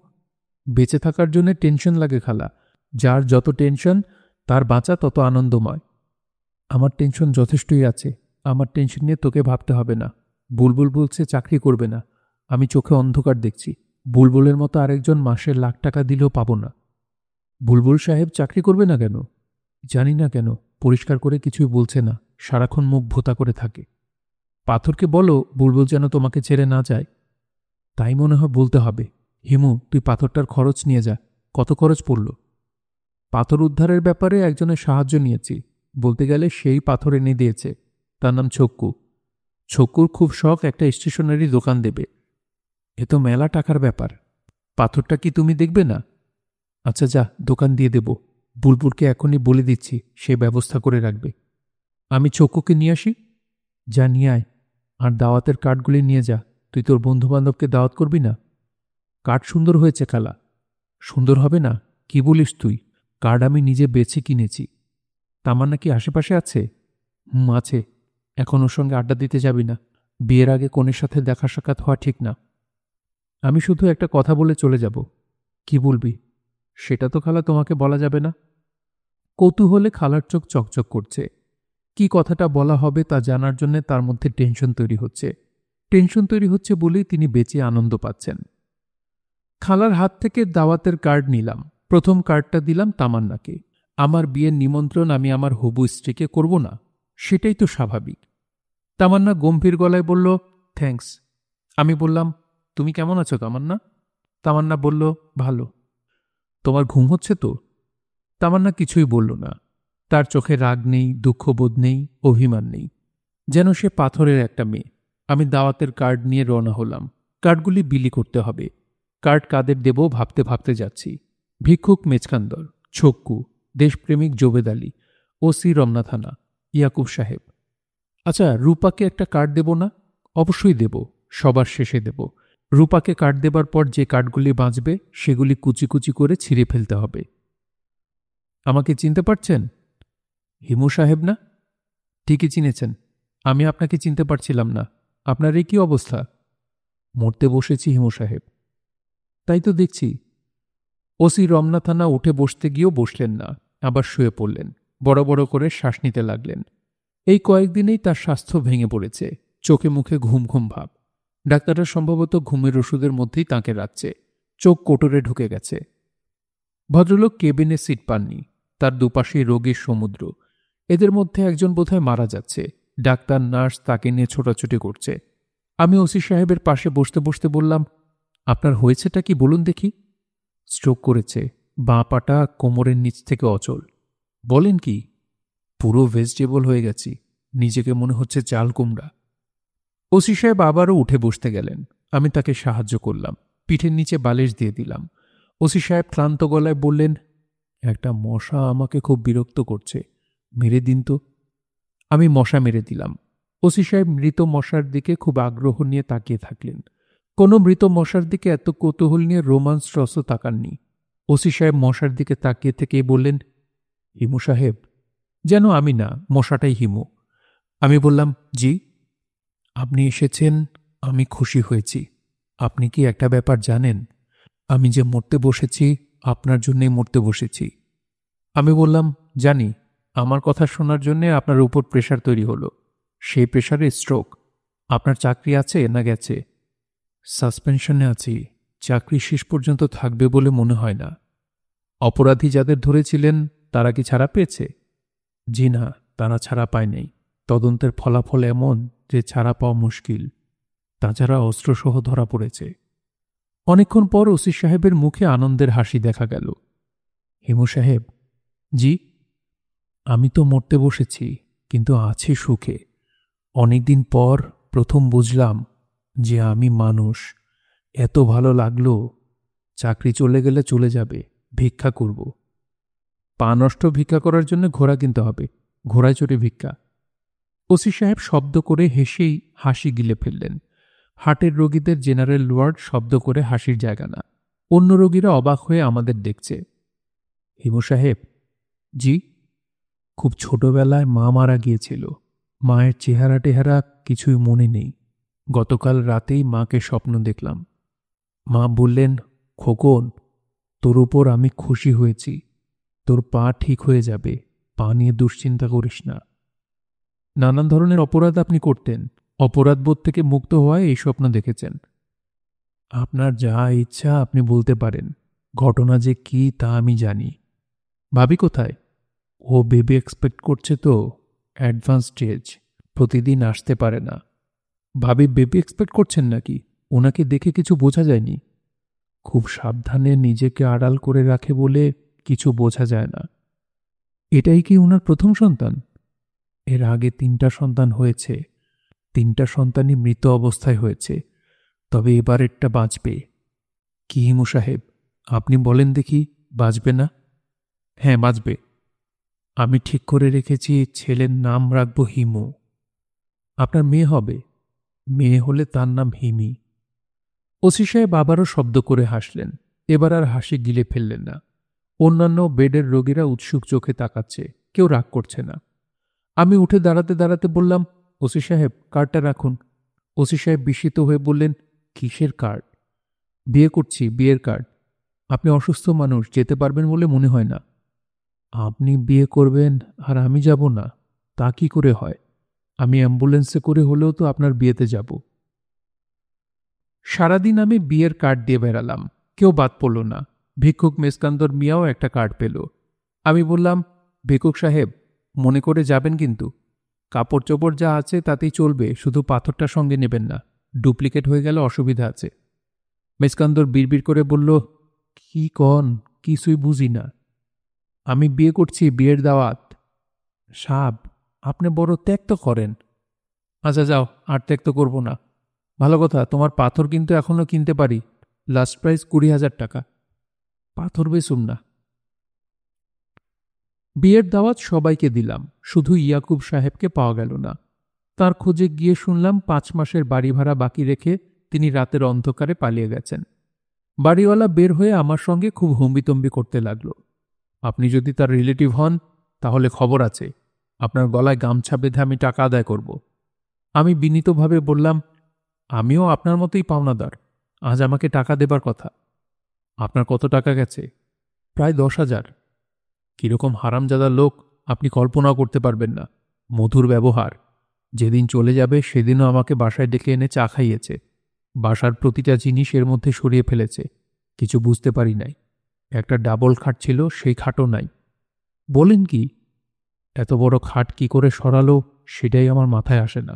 বেঁচে থাকার জন্য টেনশন লাগে খালা। যার যত টেনশন তার বাঁচা তত আনন্দময়। আমার টেনশন যথেষ্টই আছে। আমার টেনশন নিয়ে তোকে ভাবতে হবে না। বুলবুল বলছে চাকরি করবে না। আমি চোখে অন্ধকার দেখছি। বুলবুলের মতো আরেকজন মাসে লাখ টাকা দিলেও পাবো না। বুলবুল সাহেব চাকরি করবে না কেন? জানি না কেন, পরিষ্কার করে কিছুই বলছে না, সারাক্ষণ মুখ ভোতা করে থাকে। পাথরকে বলো বুলবুল যেন তোমাকে ছেড়ে না যায়। তাই মনে হয় বলতে হবে। হিমু, তুই পাথরটার খরচ নিয়ে যা। কত খরচ পড়ল? পাথর উদ্ধারের ব্যাপারে একজনের সাহায্য নিয়েছি। বলতে গেলে সেই পাথর এনে দিয়েছে। তার নাম ছক্কু। ছক্কুর খুব শখ একটা স্টেশনারি দোকান দেবে। এ তো মেলা টাকার ব্যাপার। পাথরটা কি তুমি দেখবে না? আচ্ছা যা, দোকান দিয়ে দেব। বুলবুলকে এখনই বলে দিচ্ছি, সে ব্যবস্থা করে রাখবে। আমি ছক্কুকে নিয়ে আসি। যা নিয়ে আয়, আর দাওয়াতের কার্ডগুলি নিয়ে যা। তুই তোর বন্ধুবান্ধবকে দাওয়াত করবি না? কার্ড সুন্দর হয়েছে খালা। সুন্দর হবে না? কি বলিস তুই? কার্ড আমি নিজে বেছে কিনেছি। তামান্না কি আশেপাশে আছে? আছে। এখন ওর সঙ্গে আড্ডা দিতে যাবি না। বিয়ের আগে কনের সাথে দেখা সাক্ষাৎ হওয়া ঠিক না। আমি শুধু একটা কথা বলে চলে যাব। কি বলবি? সেটা তো খালা তোমাকে বলা যাবে না। কৌতূহলে খালার চোখ চকচক করছে। কি কথাটা বলা হবে তা জানার জন্য তার মধ্যে টেনশন তৈরি হচ্ছে। টেনশন তৈরি হচ্ছে বলেই তিনি বেঁচে আনন্দ পাচ্ছেন। খালার হাত থেকে দাওয়াতের কার্ড নিলাম। প্রথম কার্ডটা দিলাম তামান্নাকে। আমার বিয়ের নিমন্ত্রণ আমি আমার হবু স্ত্রীকে করব না, সেটাই তো স্বাভাবিক। তামান্না গম্ভীর গলায় বলল, থ্যাঙ্কস। আমি বললাম, তুমি কেমন আছো তামান্না? তামান্না বলল, ভালো। তোমার ঘুম হচ্ছে তো? তামান্না কিছুই বলল না। তার চোখে রাগ নেই, দুঃখবোধ নেই, অভিমান নেই, যেন সে পাথরের একটা মেয়ে। আমি দাওয়াতের কার্ড নিয়ে রওনা হলাম। কার্ডগুলি বিলি করতে হবে। কার্ড কাদের দেব ভাবতে ভাবতে যাচ্ছি। ভিক্ষুক মেচকান্দর, ছক্কু, দেশপ্রেমিক জোবেদ আলী, ওসি রমনা থানা, ইয়াকুব সাহেব। আচ্ছা, রূপাকে একটা কার্ড দেব না? অবশ্যই দেব, সবার শেষে দেব। রূপাকে কার্ড দেবার পর যে কার্ডগুলি বাঁচবে সেগুলি কুচি কুচি করে ছিঁড়ে ফেলতে হবে। আমাকে চিনতে পারছেন? হিমু সাহেব না? ঠিকই চিনেছেন। আমি আপনাকে চিনতে পারছিলাম না। আপনার এই কি অবস্থা? মরতে বসেছি হিমু সাহেব। তাই তো দেখছি। ওসি রমনা থানা উঠে বসতে গিয়েও বসলেন না, আবার শুয়ে পড়লেন। বড় বড় করে শ্বাস নিতে লাগলেন। এই কয়েকদিনেই তার স্বাস্থ্য ভেঙে পড়েছে। চোখে মুখে ঘুম ঘুম ভাব। ডাক্তাররা সম্ভবত ঘুমের ওষুধের মধ্যেই তাঁকে রাখছে। চোখ কোটরে ঢুকে গেছে। ভদ্রলোক কেবিনে সিট পাননি। তার দুপাশে রোগীর সমুদ্র। এদের মধ্যে একজন বোধহয় মারা যাচ্ছে। ডাক্তার নার্স তাকে নিয়ে ছোটাছুটি করছে। আমি ওসি সাহেবের পাশে বসতে বসতে বললাম, আপনার হয়েছেটা কি বলুন দেখি? স্ট্রোক করেছে। বাঁ পাটা কোমরের নিচ থেকে অচল। বলেন কি? পুরো ভেজিটেবল হয়ে গেছি। নিজেকে মনে হচ্ছে চাল কুমড়া। ওসি সাহেব আবারও উঠে বসতে গেলেন। আমি তাকে সাহায্য করলাম। পিঠের নিচে বালিশ দিয়ে দিলাম। ওসি সাহেব ক্লান্ত গলায় বললেন, একটা মশা আমাকে খুব বিরক্ত করছে, মেরে দিন তো। আমি মশা মেরে দিলাম। ওসি সাহেব মৃত মশার দিকে খুব আগ্রহ নিয়ে তাকিয়ে থাকলেন। কোনো মৃত মশার দিকে এত কৌতূহল নিয়ে রোমান্স রস তাকাননি। ওসি সাহেব মশার দিকে তাকিয়ে থেকেই বললেন, হিমু সাহেব। যেন আমি না, মশাটাই হিমু। আমি বললাম, জি। আপনি এসেছেন, আমি খুশি হয়েছি। আপনি কি একটা ব্যাপার জানেন? আমি যে মরতে বসেছি, আপনার জন্যই মরতে বসেছি। আমি বললাম, জানি। আমার কথা শোনার জন্যে আপনার উপর প্রেশার তৈরি হলো। সেই প্রেশারে স্ট্রোক। আপনার চাকরি আছে না গেছে? সাসপেনশনে আছি। চাকরি শেষ পর্যন্ত থাকবে বলে মনে হয় না। অপরাধী যাদের ধরেছিলেন তারা কি ছাড়া পেয়েছে? জি না, তারা ছাড়া পায় নাই। তদন্তের ফলাফল এমন যে ছাড়া পাওয়া মুশকিল। তাছাড়া অস্ত্রসহ ধরা পড়েছে। অনেকক্ষণ পর ওসি সাহেবের মুখে আনন্দের হাসি দেখা গেল। হিমু সাহেব। জি। আমি তো মরতে বসেছি, কিন্তু আছি সুখে। অনেকদিন পর প্রথম বুঝলাম যে আমি মানুষ। এত ভালো লাগলো। চাকরি চলে গেলে চলে যাবে, ভিক্ষা করব। পা নষ্ট ভিক্ষা করার জন্য ঘোড়া কিনতে হবে। ঘোড়ায় চড়ে ভিক্ষা। ওসি সাহেব শব্দ করে হেসেই হাসি গিলে ফেললেন। হার্টের রোগীদের জেনারেল ওয়ার্ড শব্দ করে হাসির জায়গা না। অন্য রোগীরা অবাক হয়ে আমাদের দেখছে। হিমু সাহেব। জি। খুব ছোটবেলায় মা মারা গিয়েছিল। মায়ের চেহারা টেহারা কিছুই মনে নেই। গতকাল রাতেই মাকে স্বপ্ন দেখলাম। মা বললেন, খোকন, তোর উপর আমি খুশি হয়েছি। তোর পা ঠিক হয়ে যাবে। পা নিয়ে দুশ্চিন্তা করিস না। নানান ধরনের অপরাধ আপনি করতেন। অপরাধবোধ থেকে মুক্ত হওয়ায় এই স্বপ্ন দেখেছেন। আপনার যা ইচ্ছা আপনি বলতে পারেন। ঘটনা যে কি তা আমি জানি। ভাবি কোথায়? ও বেবি এক্সপেক্ট করছে তো, অ্যাডভান্স স্টেজ, প্রতিদিন আসতে পারে না। ভাবি বেবি এক্সপেক্ট করছেন নাকি? ওনাকে দেখে কিছু বোঝা যায়নি। খুব সাবধানে নিজেকে আড়াল করে রাখে বলে কিছু বোঝা যায় না। এটাই কি ওনার প্রথম সন্তান? এর আগে 3টা সন্তান হয়েছে। 3টা সন্তানই মৃত অবস্থায় হয়েছে। তবে এবারেরটা বাঁচবে। কি হিমু সাহেব, আপনি বলেন দেখি, বাঁচবে না? হ্যাঁ, বাঁচবে। আমি ঠিক করে রেখেছি ছেলের নাম রাখব হিমু। আপনার মেয়ে হবে। মেয়ে হলে তার নাম হিমি। ওসি সাহেব আবারও শব্দ করে হাসলেন। এবার আর হাসি গিলে ফেললেন না। অন্যান্য বেডের রোগীরা উৎসুক চোখে তাকাচ্ছে, কেউ রাগ করছে না। আমি উঠে দাঁড়াতে দাঁড়াতে বললাম, ওসি সাহেব, কার্ডটা রাখুন। ওসি সাহেব বিস্মিত হয়ে বললেন, কিসের কার্ড? বিয়ে করছি, বিয়ের কার্ড। আপনি অসুস্থ মানুষ, যেতে পারবেন বলে মনে হয় না। আপনি বিয়ে করবেন আর আমি যাব না, তা কি করে হয়? আমি অ্যাম্বুলেন্সে করে হলেও তো আপনার বিয়েতে যাব। সারাদিন আমি বিয়ের কার্ড দিয়ে বেড়ালাম, কেউ বাদ পড়ল না। ভিক্ষুক মেসকান্দর মিয়াও একটা কার্ড পেল। আমি বললাম, ভিক্ষুক সাহেব, মনে করে যাবেন কিন্তু। কাপড় চোপড় যা আছে তাতেই চলবে, শুধু পাথরটা সঙ্গে নেবেন না, ডুপ্লিকেট হয়ে গেলে অসুবিধা আছে। মেসকান্দর বিড়বিড় করে বলল, কি কন, কিছুই বুঝি না। আমি বিয়ে করছি, বিয়ের দাওয়াত। সাব, আপনি বড় ত্যাগ তো করেন। আচ্ছা যাও, আর ত্যাগ তো করবো না। ভালো কথা, তোমার পাথর কিন্তু এখনো কিনতে পারি। লাস্ট প্রাইস 20,000 টাকা। পাথর বেচুম না। বিয়ের দাওয়াত সবাইকে দিলাম, শুধু ইয়াকুব সাহেবকে পাওয়া গেল না। তার খোঁজে গিয়ে শুনলাম 5 মাসের বাড়ি ভাড়া বাকি রেখে তিনি রাতের অন্ধকারে পালিয়ে গেছেন। বাড়িওয়ালা বের হয়ে আমার সঙ্গে খুব হম্বিতম্বি করতে লাগলো। আপনি যদি তার রিলেটিভ হন তাহলে খবর আছে, আপনার গলায় গামছা বেঁধে আমি টাকা আদায় করব। আমি বিনীতভাবে বললাম, আমিও আপনার মতোই পাওনাদার, আজ আমাকে টাকা দেবার কথা। আপনার কত টাকা গেছে? প্রায় 10,000। কিরকম হারামজাদা লোক আপনি কল্পনাও করতে পারবেন না। মধুর ব্যবহার। যেদিন চলে যাবে সেদিনও আমাকে বাসায় ডেকে এনে চা খাইয়েছে। বাসার প্রতিটা জিনিস এর মধ্যে সরিয়ে ফেলেছে, কিছু বুঝতে পারি নাই। একটা ডাবল খাট ছিল, সেই খাটও নাই। বলেন কি? এত বড় খাট কি করে সরালো সেটাই আমার মাথায় আসে না।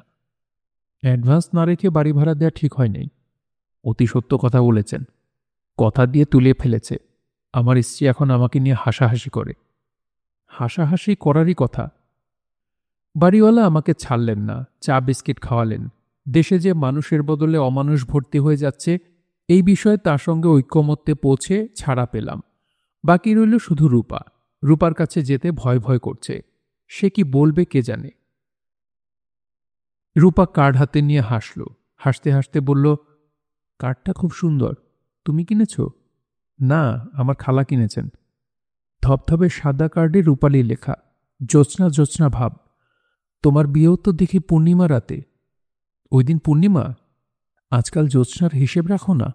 অ্যাডভান্স না রেখে বাড়ি ভাড়া দেওয়া ঠিক হয় নাই। অতি সত্য কথা বলেছেন, কথা দিয়ে তুলে ফেলেছে। আমার স্ত্রী এখন আমাকে নিয়ে হাসাহাসি করে। হাসাহাসি করারই কথা। বাড়িওয়ালা আমাকে ছাড়লেন না, চা বিস্কিট খাওয়ালেন। দেশে যে মানুষের বদলে অমানুষ ভর্তি হয়ে যাচ্ছে, এই বিষয়ে তার সঙ্গে ঐক্যমত্যে পৌঁছে ছাড়া পেলাম। বাকি রইল শুধু রূপা। রূপার কাছে যেতে ভয় ভয় করছে। সে কি বলবে কে জানে। রূপা কার্ড হাতে নিয়ে হাসল। হাসতে হাসতে বলল, কার্ডটা খুব সুন্দর। তুমি কিনেছ? না, আমার খালা কিনেছেন। ধবধবে সাদা কার্ডে রূপালি লেখা, জ্যোৎস্না জ্যোৎস্না ভাব। তোমার বিয়েও তো দেখি পূর্ণিমা রাতে। ওই দিন পূর্ণিমা? আজকাল জ্যোৎস্নার হিসেব রাখো না?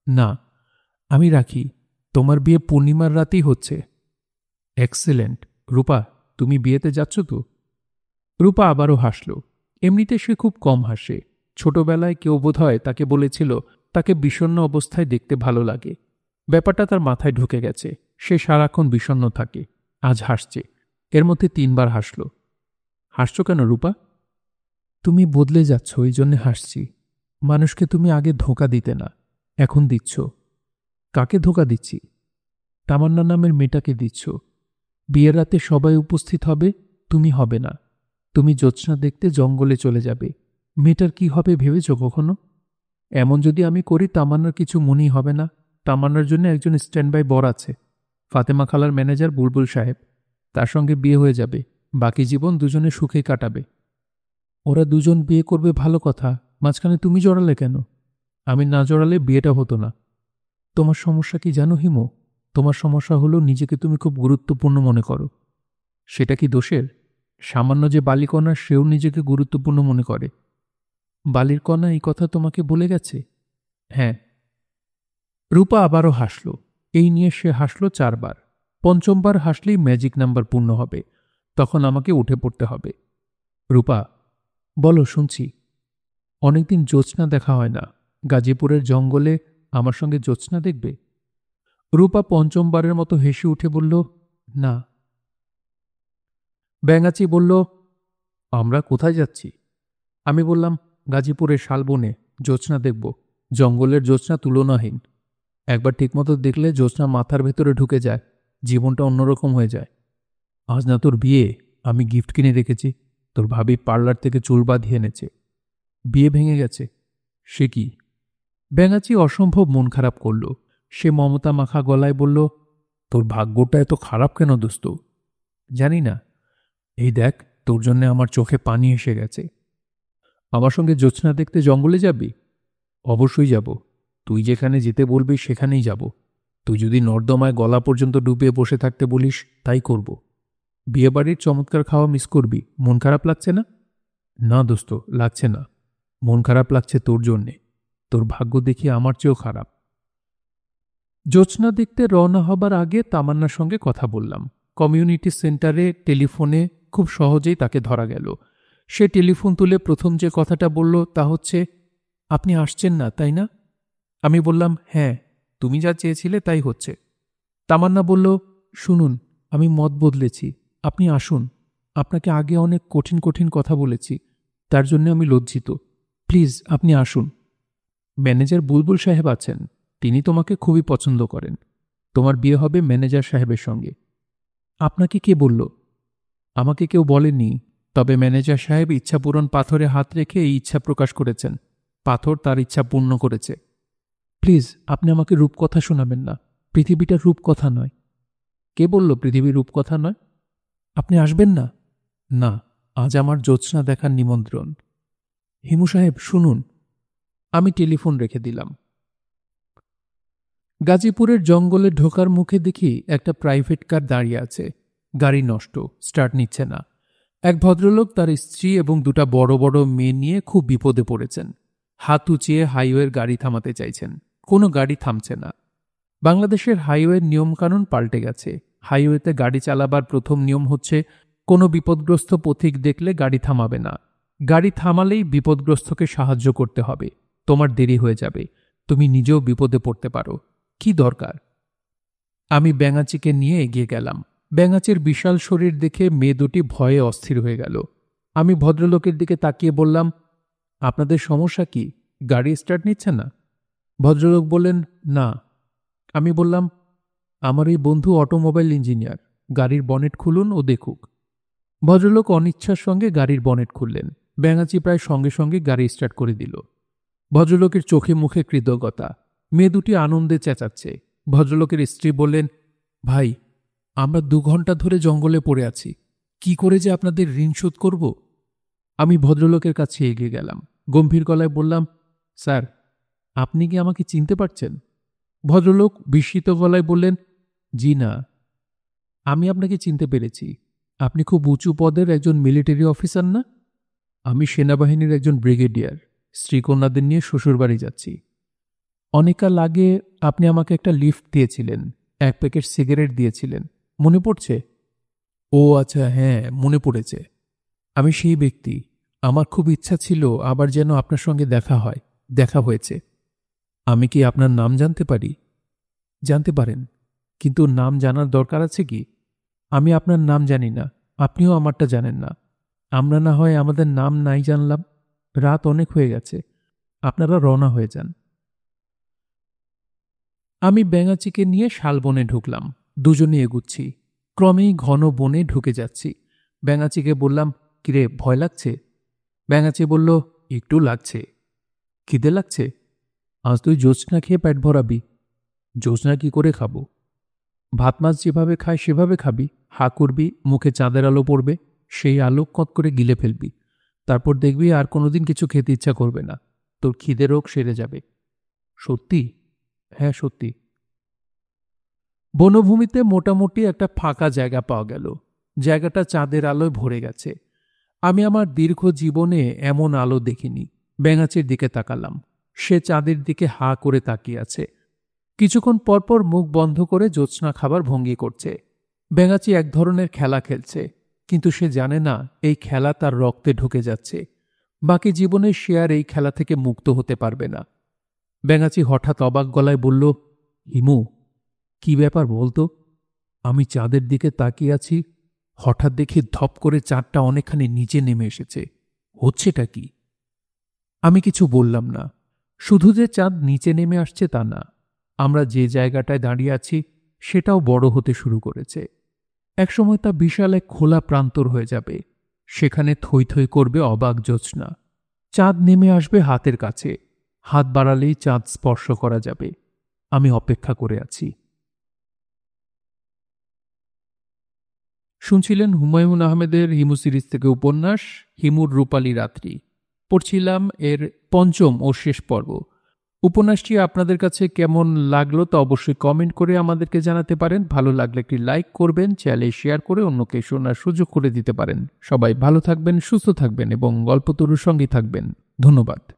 না, আমি রাখি। তোমার বিয়ে পূর্ণিমার রাতেই হচ্ছে। এক্সেলেন্ট। রূপা, তুমি বিয়েতে যাচ্ছ তো? রূপা আবারও হাসল। এমনিতে সে খুব কম হাসে। ছোটবেলায় কেউ বোধহয় তাকে বলেছিল তাকে বিষণ্ণ অবস্থায় দেখতে ভালো লাগে। ব্যাপারটা তার মাথায় ঢুকে গেছে। সে সারাক্ষণ বিষণ্ণ থাকে। আজ হাসছে। এর মধ্যে 3 বার হাসল। হাসছ কেন রূপা? তুমি বদলে যাচ্ছ, এই জন্যে হাসছি। মানুষকে তুমি আগে ধোঁকা দিতে না, এখন দিচ্ছ। কাকে ধোঁকা দিচ্ছি? তামান্না নামের মেয়েটাকে দিচ্ছ। বিয়ের রাতে সবাই উপস্থিত হবে, তুমি হবে না। তুমি জ্যোৎস্না দেখতে জঙ্গলে চলে যাবে। মেয়েটার কি হবে ভেবেছ কখনো? এমন যদি আমি করি তামান্নার কিছু মনেই হবে না। তামান্নার জন্য একজন স্ট্যান্ড বাই বর আছে, ফাতেমা খালার ম্যানেজার বুলবুল সাহেব। তার সঙ্গে বিয়ে হয়ে যাবে। বাকি জীবন দুজনে সুখে কাটাবে। ওরা দুজন বিয়ে করবে ভালো কথা, মাঝখানে তুমি জড়ালে কেন? আমি না জড়ালে বিয়েটা হতো না। তোমার সমস্যা কি জানো হিমু? তোমার সমস্যা হলো নিজেকে তুমি খুব গুরুত্বপূর্ণ মনে করো। সেটা কি দোষের? সামান্য যে বালিকণা সেও নিজেকে গুরুত্বপূর্ণ মনে করে। বালির কণা এই কথা তোমাকে বলে গেছে? হ্যাঁ। রূপা আবারও হাসল। এই নিয়ে সে হাসল 4 বার। 5ম বার হাসলেই ম্যাজিক নাম্বার পূর্ণ হবে। তখন আমাকে উঠে পড়তে হবে। রূপা, বলো, শুনছি। অনেকদিন জ্যোৎস্না দেখা হয় না। গাজীপুরের জঙ্গলে আমার সঙ্গে জ্যোৎস্না দেখবে? রূপা 5ম বারের মতো হেসে উঠে বলল, না। ব্যাঙাচি বলল, আমরা কোথায় যাচ্ছি? আমি বললাম, গাজীপুরের শালবনে জ্যোৎস্না দেখব। জঙ্গলের জ্যোৎস্না তুলনাহীন। একবার ঠিকমতো দেখলে জ্যোৎস্না মাথার ভেতরে ঢুকে যায়, জীবনটা অন্যরকম হয়ে যায়। আজ না তোর বিয়ে, আমি গিফট কিনে রেখেছি। তোর ভাবি পার্লার থেকে চুল বাঁধিয়ে এনেছে। বিয়ে ভেঙে গেছে। সে কি? ব্যাঙাচি অসম্ভব মন খারাপ করল। সে মমতা মাখা গলায় বলল, তোর ভাগ্যটা এত খারাপ কেন দোস্ত? জানি না। এই দেখ, তোর জন্য আমার চোখে পানি এসে গেছে। আমার সঙ্গে জ্যোৎস্না দেখতে জঙ্গলে যাবি? অবশ্যই যাব। তুই যেখানে যেতে বলবি সেখানেই যাব। তুই যদি নর্দমায় গলা পর্যন্ত ডুবিয়ে বসে থাকতে বলিস তাই করব। বিয়েবাড়ির চমৎকার খাওয়া মিস করবি, মন খারাপ লাগছে না? না দোস্ত, লাগছে না। মন খারাপ লাগছে তোর জন্যে। তোর ভাগ্য দেখি আমার চেয়েও খারাপ। জ্যোৎস্না দেখতে রওনা হবার আগে তামান্নার সঙ্গে কথা বললাম। কমিউনিটি সেন্টারে টেলিফোনে খুব সহজেই তাকে ধরা গেল। সে টেলিফোন তুলে প্রথম যে কথাটা বলল তা হচ্ছে, আপনি আসছেন না তাই না? আমি বললাম, হ্যাঁ, তুমি যা চেয়েছিলে তাই হচ্ছে। তামান্না বলল, শুনুন, আমি মত বদলেছি, আপনি আসুন। আপনাকে আগে অনেক কঠিন কঠিন কথা বলেছি, তার জন্য আমি লজ্জিত। প্লিজ আপনি আসুন। ম্যানেজার বুলবুল সাহেব আছেন, তিনি তোমাকে খুবই পছন্দ করেন। তোমার বিয়ে হবে ম্যানেজার সাহেবের সঙ্গে। আপনাকে কে বলল? আমাকে কেউ বলেনি, তবে ম্যানেজার সাহেব ইচ্ছাপূরণ পাথরে হাত রেখে এই ইচ্ছা প্রকাশ করেছেন। পাথর তার ইচ্ছা পূর্ণ করেছে। প্লিজ আপনি আমাকে রূপকথা শোনাবেন না, পৃথিবীটা রূপকথা নয়। কে বলল পৃথিবী রূপকথা নয়? আপনি আসবেন না? না, আজ আমার জ্যোৎস্না দেখার নিমন্ত্রণ। হিমু সাহেব শুনুন। আমি টেলিফোন রেখে দিলাম। গাজীপুরের জঙ্গলে ঢোকার মুখে দেখি একটা প্রাইভেট কার দাঁড়িয়ে আছে। গাড়ি নষ্ট, স্টার্ট নিচ্ছে না। এক ভদ্রলোক তার স্ত্রী এবং দুটা বড় বড় মেয়ে নিয়ে খুব বিপদে পড়েছেন। হাত উঁচিয়ে হাইওয়ের গাড়ি থামাতে চাইছেন, কোনো গাড়ি থামছে না। বাংলাদেশের হাইওয়ের নিয়মকানুন পাল্টে গেছে। হাইওয়েতে গাড়ি চালাবার প্রথম নিয়ম হচ্ছে, কোনো বিপদগ্রস্ত পথিক দেখলে গাড়ি থামাবে না। গাড়ি থামালেই বিপদগ্রস্তকে সাহায্য করতে হবে। তোমার দেরি হয়ে যাবে, তুমি নিজেও বিপদে পড়তে পারো। কি দরকার? আমি ব্যাঙাচিকে নিয়ে এগিয়ে গেলাম। ব্যাঙাচির বিশাল শরীর দেখে মেয়ে দুটি ভয়ে অস্থির হয়ে গেল। আমি ভদ্রলোকের দিকে তাকিয়ে বললাম, আপনাদের সমস্যা কি? গাড়ি স্টার্ট নিচ্ছে না? ভদ্রলোক বললেন, না। আমি বললাম, আমার এই বন্ধু অটোমোবাইল ইঞ্জিনিয়ার, গাড়ির বনেট খুলুন ও দেখুক। ভদ্রলোক অনিচ্ছার সঙ্গে গাড়ির বনেট খুললেন। ব্যাঙাচি প্রায় সঙ্গে সঙ্গে গাড়ি স্টার্ট করে দিল। ভদ্রলোকের চোখে মুখে কৃতজ্ঞতা। মেয়ে দুটি আনন্দে চেঁচাচ্ছে। ভদ্রলোকের স্ত্রী বললেন, ভাই, আমরা 2 ঘন্টা ধরে জঙ্গলে পড়ে আছি, কি করে যে আপনাদের ঋণ শোধ করব? আমি ভদ্রলোকের কাছে এগিয়ে গেলাম, গম্ভীর গলায় বললাম, স্যার, আপনি কি আমাকে চিনতে পারছেন? ভদ্রলোক বিস্মিত গলায় বললেন, জি না। আমি আপনাকে চিনতে পেরেছি। আপনি খুব উঁচু পদের একজন মিলিটারি অফিসার না? আমি সেনাবাহিনীর একজন ব্রিগেডিয়ার, স্ত্রীকন্যাদের নিয়ে শ্বশুরবাড়ি যাচ্ছি। অনেক কাল আগে আপনি আমাকে একটা লিফট দিয়েছিলেন, 1 প্যাকেট সিগারেট দিয়েছিলেন, মনে পড়ছে? ও আচ্ছা, হ্যাঁ, মনে পড়েছে। আমি সেই ব্যক্তি। আমার খুব ইচ্ছা ছিল আবার যেন আপনার সঙ্গে দেখা হয়। দেখা হয়েছে। আমি কি আপনার নাম জানতে পারি? জানতে পারেন, কিন্তু নাম জানার দরকার আছে কি? আমি আপনার নাম জানি না, আপনিও আমারটা জানেন না। আমরা না হয় আমাদের নাম নাই জানলাম। রাত অনেক হয়ে গেছে, আপনারা রওনা হয়ে যান। আমি ব্যাঙাচিকে নিয়ে শালবনে ঢুকলাম। দুজনে এগুচ্ছি। ক্রমেই ঘন বনে ঢুকে যাচ্ছি। ব্যাঙাচিকে বললাম, কিরে, ভয় লাগছে? ব্যাঙাচি বলল, একটু লাগছে। খিদে লাগছে? আজ তুই জ্যোৎস্না খেয়ে পেট ভরাবি। জ্যোৎস্না কি করে খাবো? ভাত মাছ যেভাবে খায় সেভাবে খাবি। হা করবি, মুখে চাঁদের আলো পড়বে, সেই আলো কত করে গিলে ফেলবি। তারপর দেখবি আর কোনোদিন কিছু খেতে ইচ্ছা করবে না। তোর খিদে রোগ সেরে যাবে। সত্যি? হ্যাঁ, সত্যি। বনভূমিতে মোটামুটি একটা ফাঁকা জায়গা পাওয়া গেল। জায়গাটা চাঁদের আলোয় ভরে গেছে। আমি আমার দীর্ঘ জীবনে এমন আলো দেখিনি। ব্যাঙাচির দিকে তাকালাম। সে চাঁদের দিকে হা করে তাকিয়ে আছে। কিছুক্ষণ পরপর মুখ বন্ধ করে জ্যোৎস্না খাবার ভঙ্গি করছে। ব্যাঙাচি এক ধরনের খেলা খেলছে, কিন্তু সে জানে না এই খেলা তার রক্তে ঢুকে যাচ্ছে। বাকি জীবনে সে আর এই খেলা থেকে মুক্ত হতে পারবে না। ব্যাঙাচি হঠাৎ অবাক গলায় বলল, হিমু, কি ব্যাপার বলতো? আমি চাঁদের দিকে তাকিয়ে আছি, হঠাৎ দেখি ধপ করে চাঁদটা অনেকখানি নিচে নেমে এসেছে। হচ্ছেটা কি? আমি কিছু বললাম না। শুধু যে চাঁদ নিচে নেমে আসছে তা না, আমরা যে জায়গাটায় দাঁড়িয়ে আছি সেটাও বড় হতে শুরু করেছে। একসময় তা বিশাল এক খোলা প্রান্তর হয়ে যাবে। সেখানে থই থই করবে অবাক জ্যোৎস্না। চাঁদ নেমে আসবে হাতের কাছে, হাত বাড়ালেই চাঁদ স্পর্শ করা যাবে। আমি অপেক্ষা করে আছি। শুনছিলেন হুমায়ুন আহমেদের হিমু সিরিজ থেকে উপন্যাস হিমুর রূপালী রাত্রি। পড়ছিলাম এর পঞ্চম ও শেষ পর্ব। উপন্যাসটি আপনাদের কাছে কেমন লাগলো তা অবশ্যই কমেন্ট করে আমাদেরকে জানাতে পারেন। ভালো লাগলে একটি লাইক করবেন, চ্যানেলে শেয়ার করে অন্যকে শোনার সুযোগ করে দিতে পারেন। সবাই ভালো থাকবেন, সুস্থ থাকবেন এবং গল্পতরুর সঙ্গী থাকবেন। ধন্যবাদ।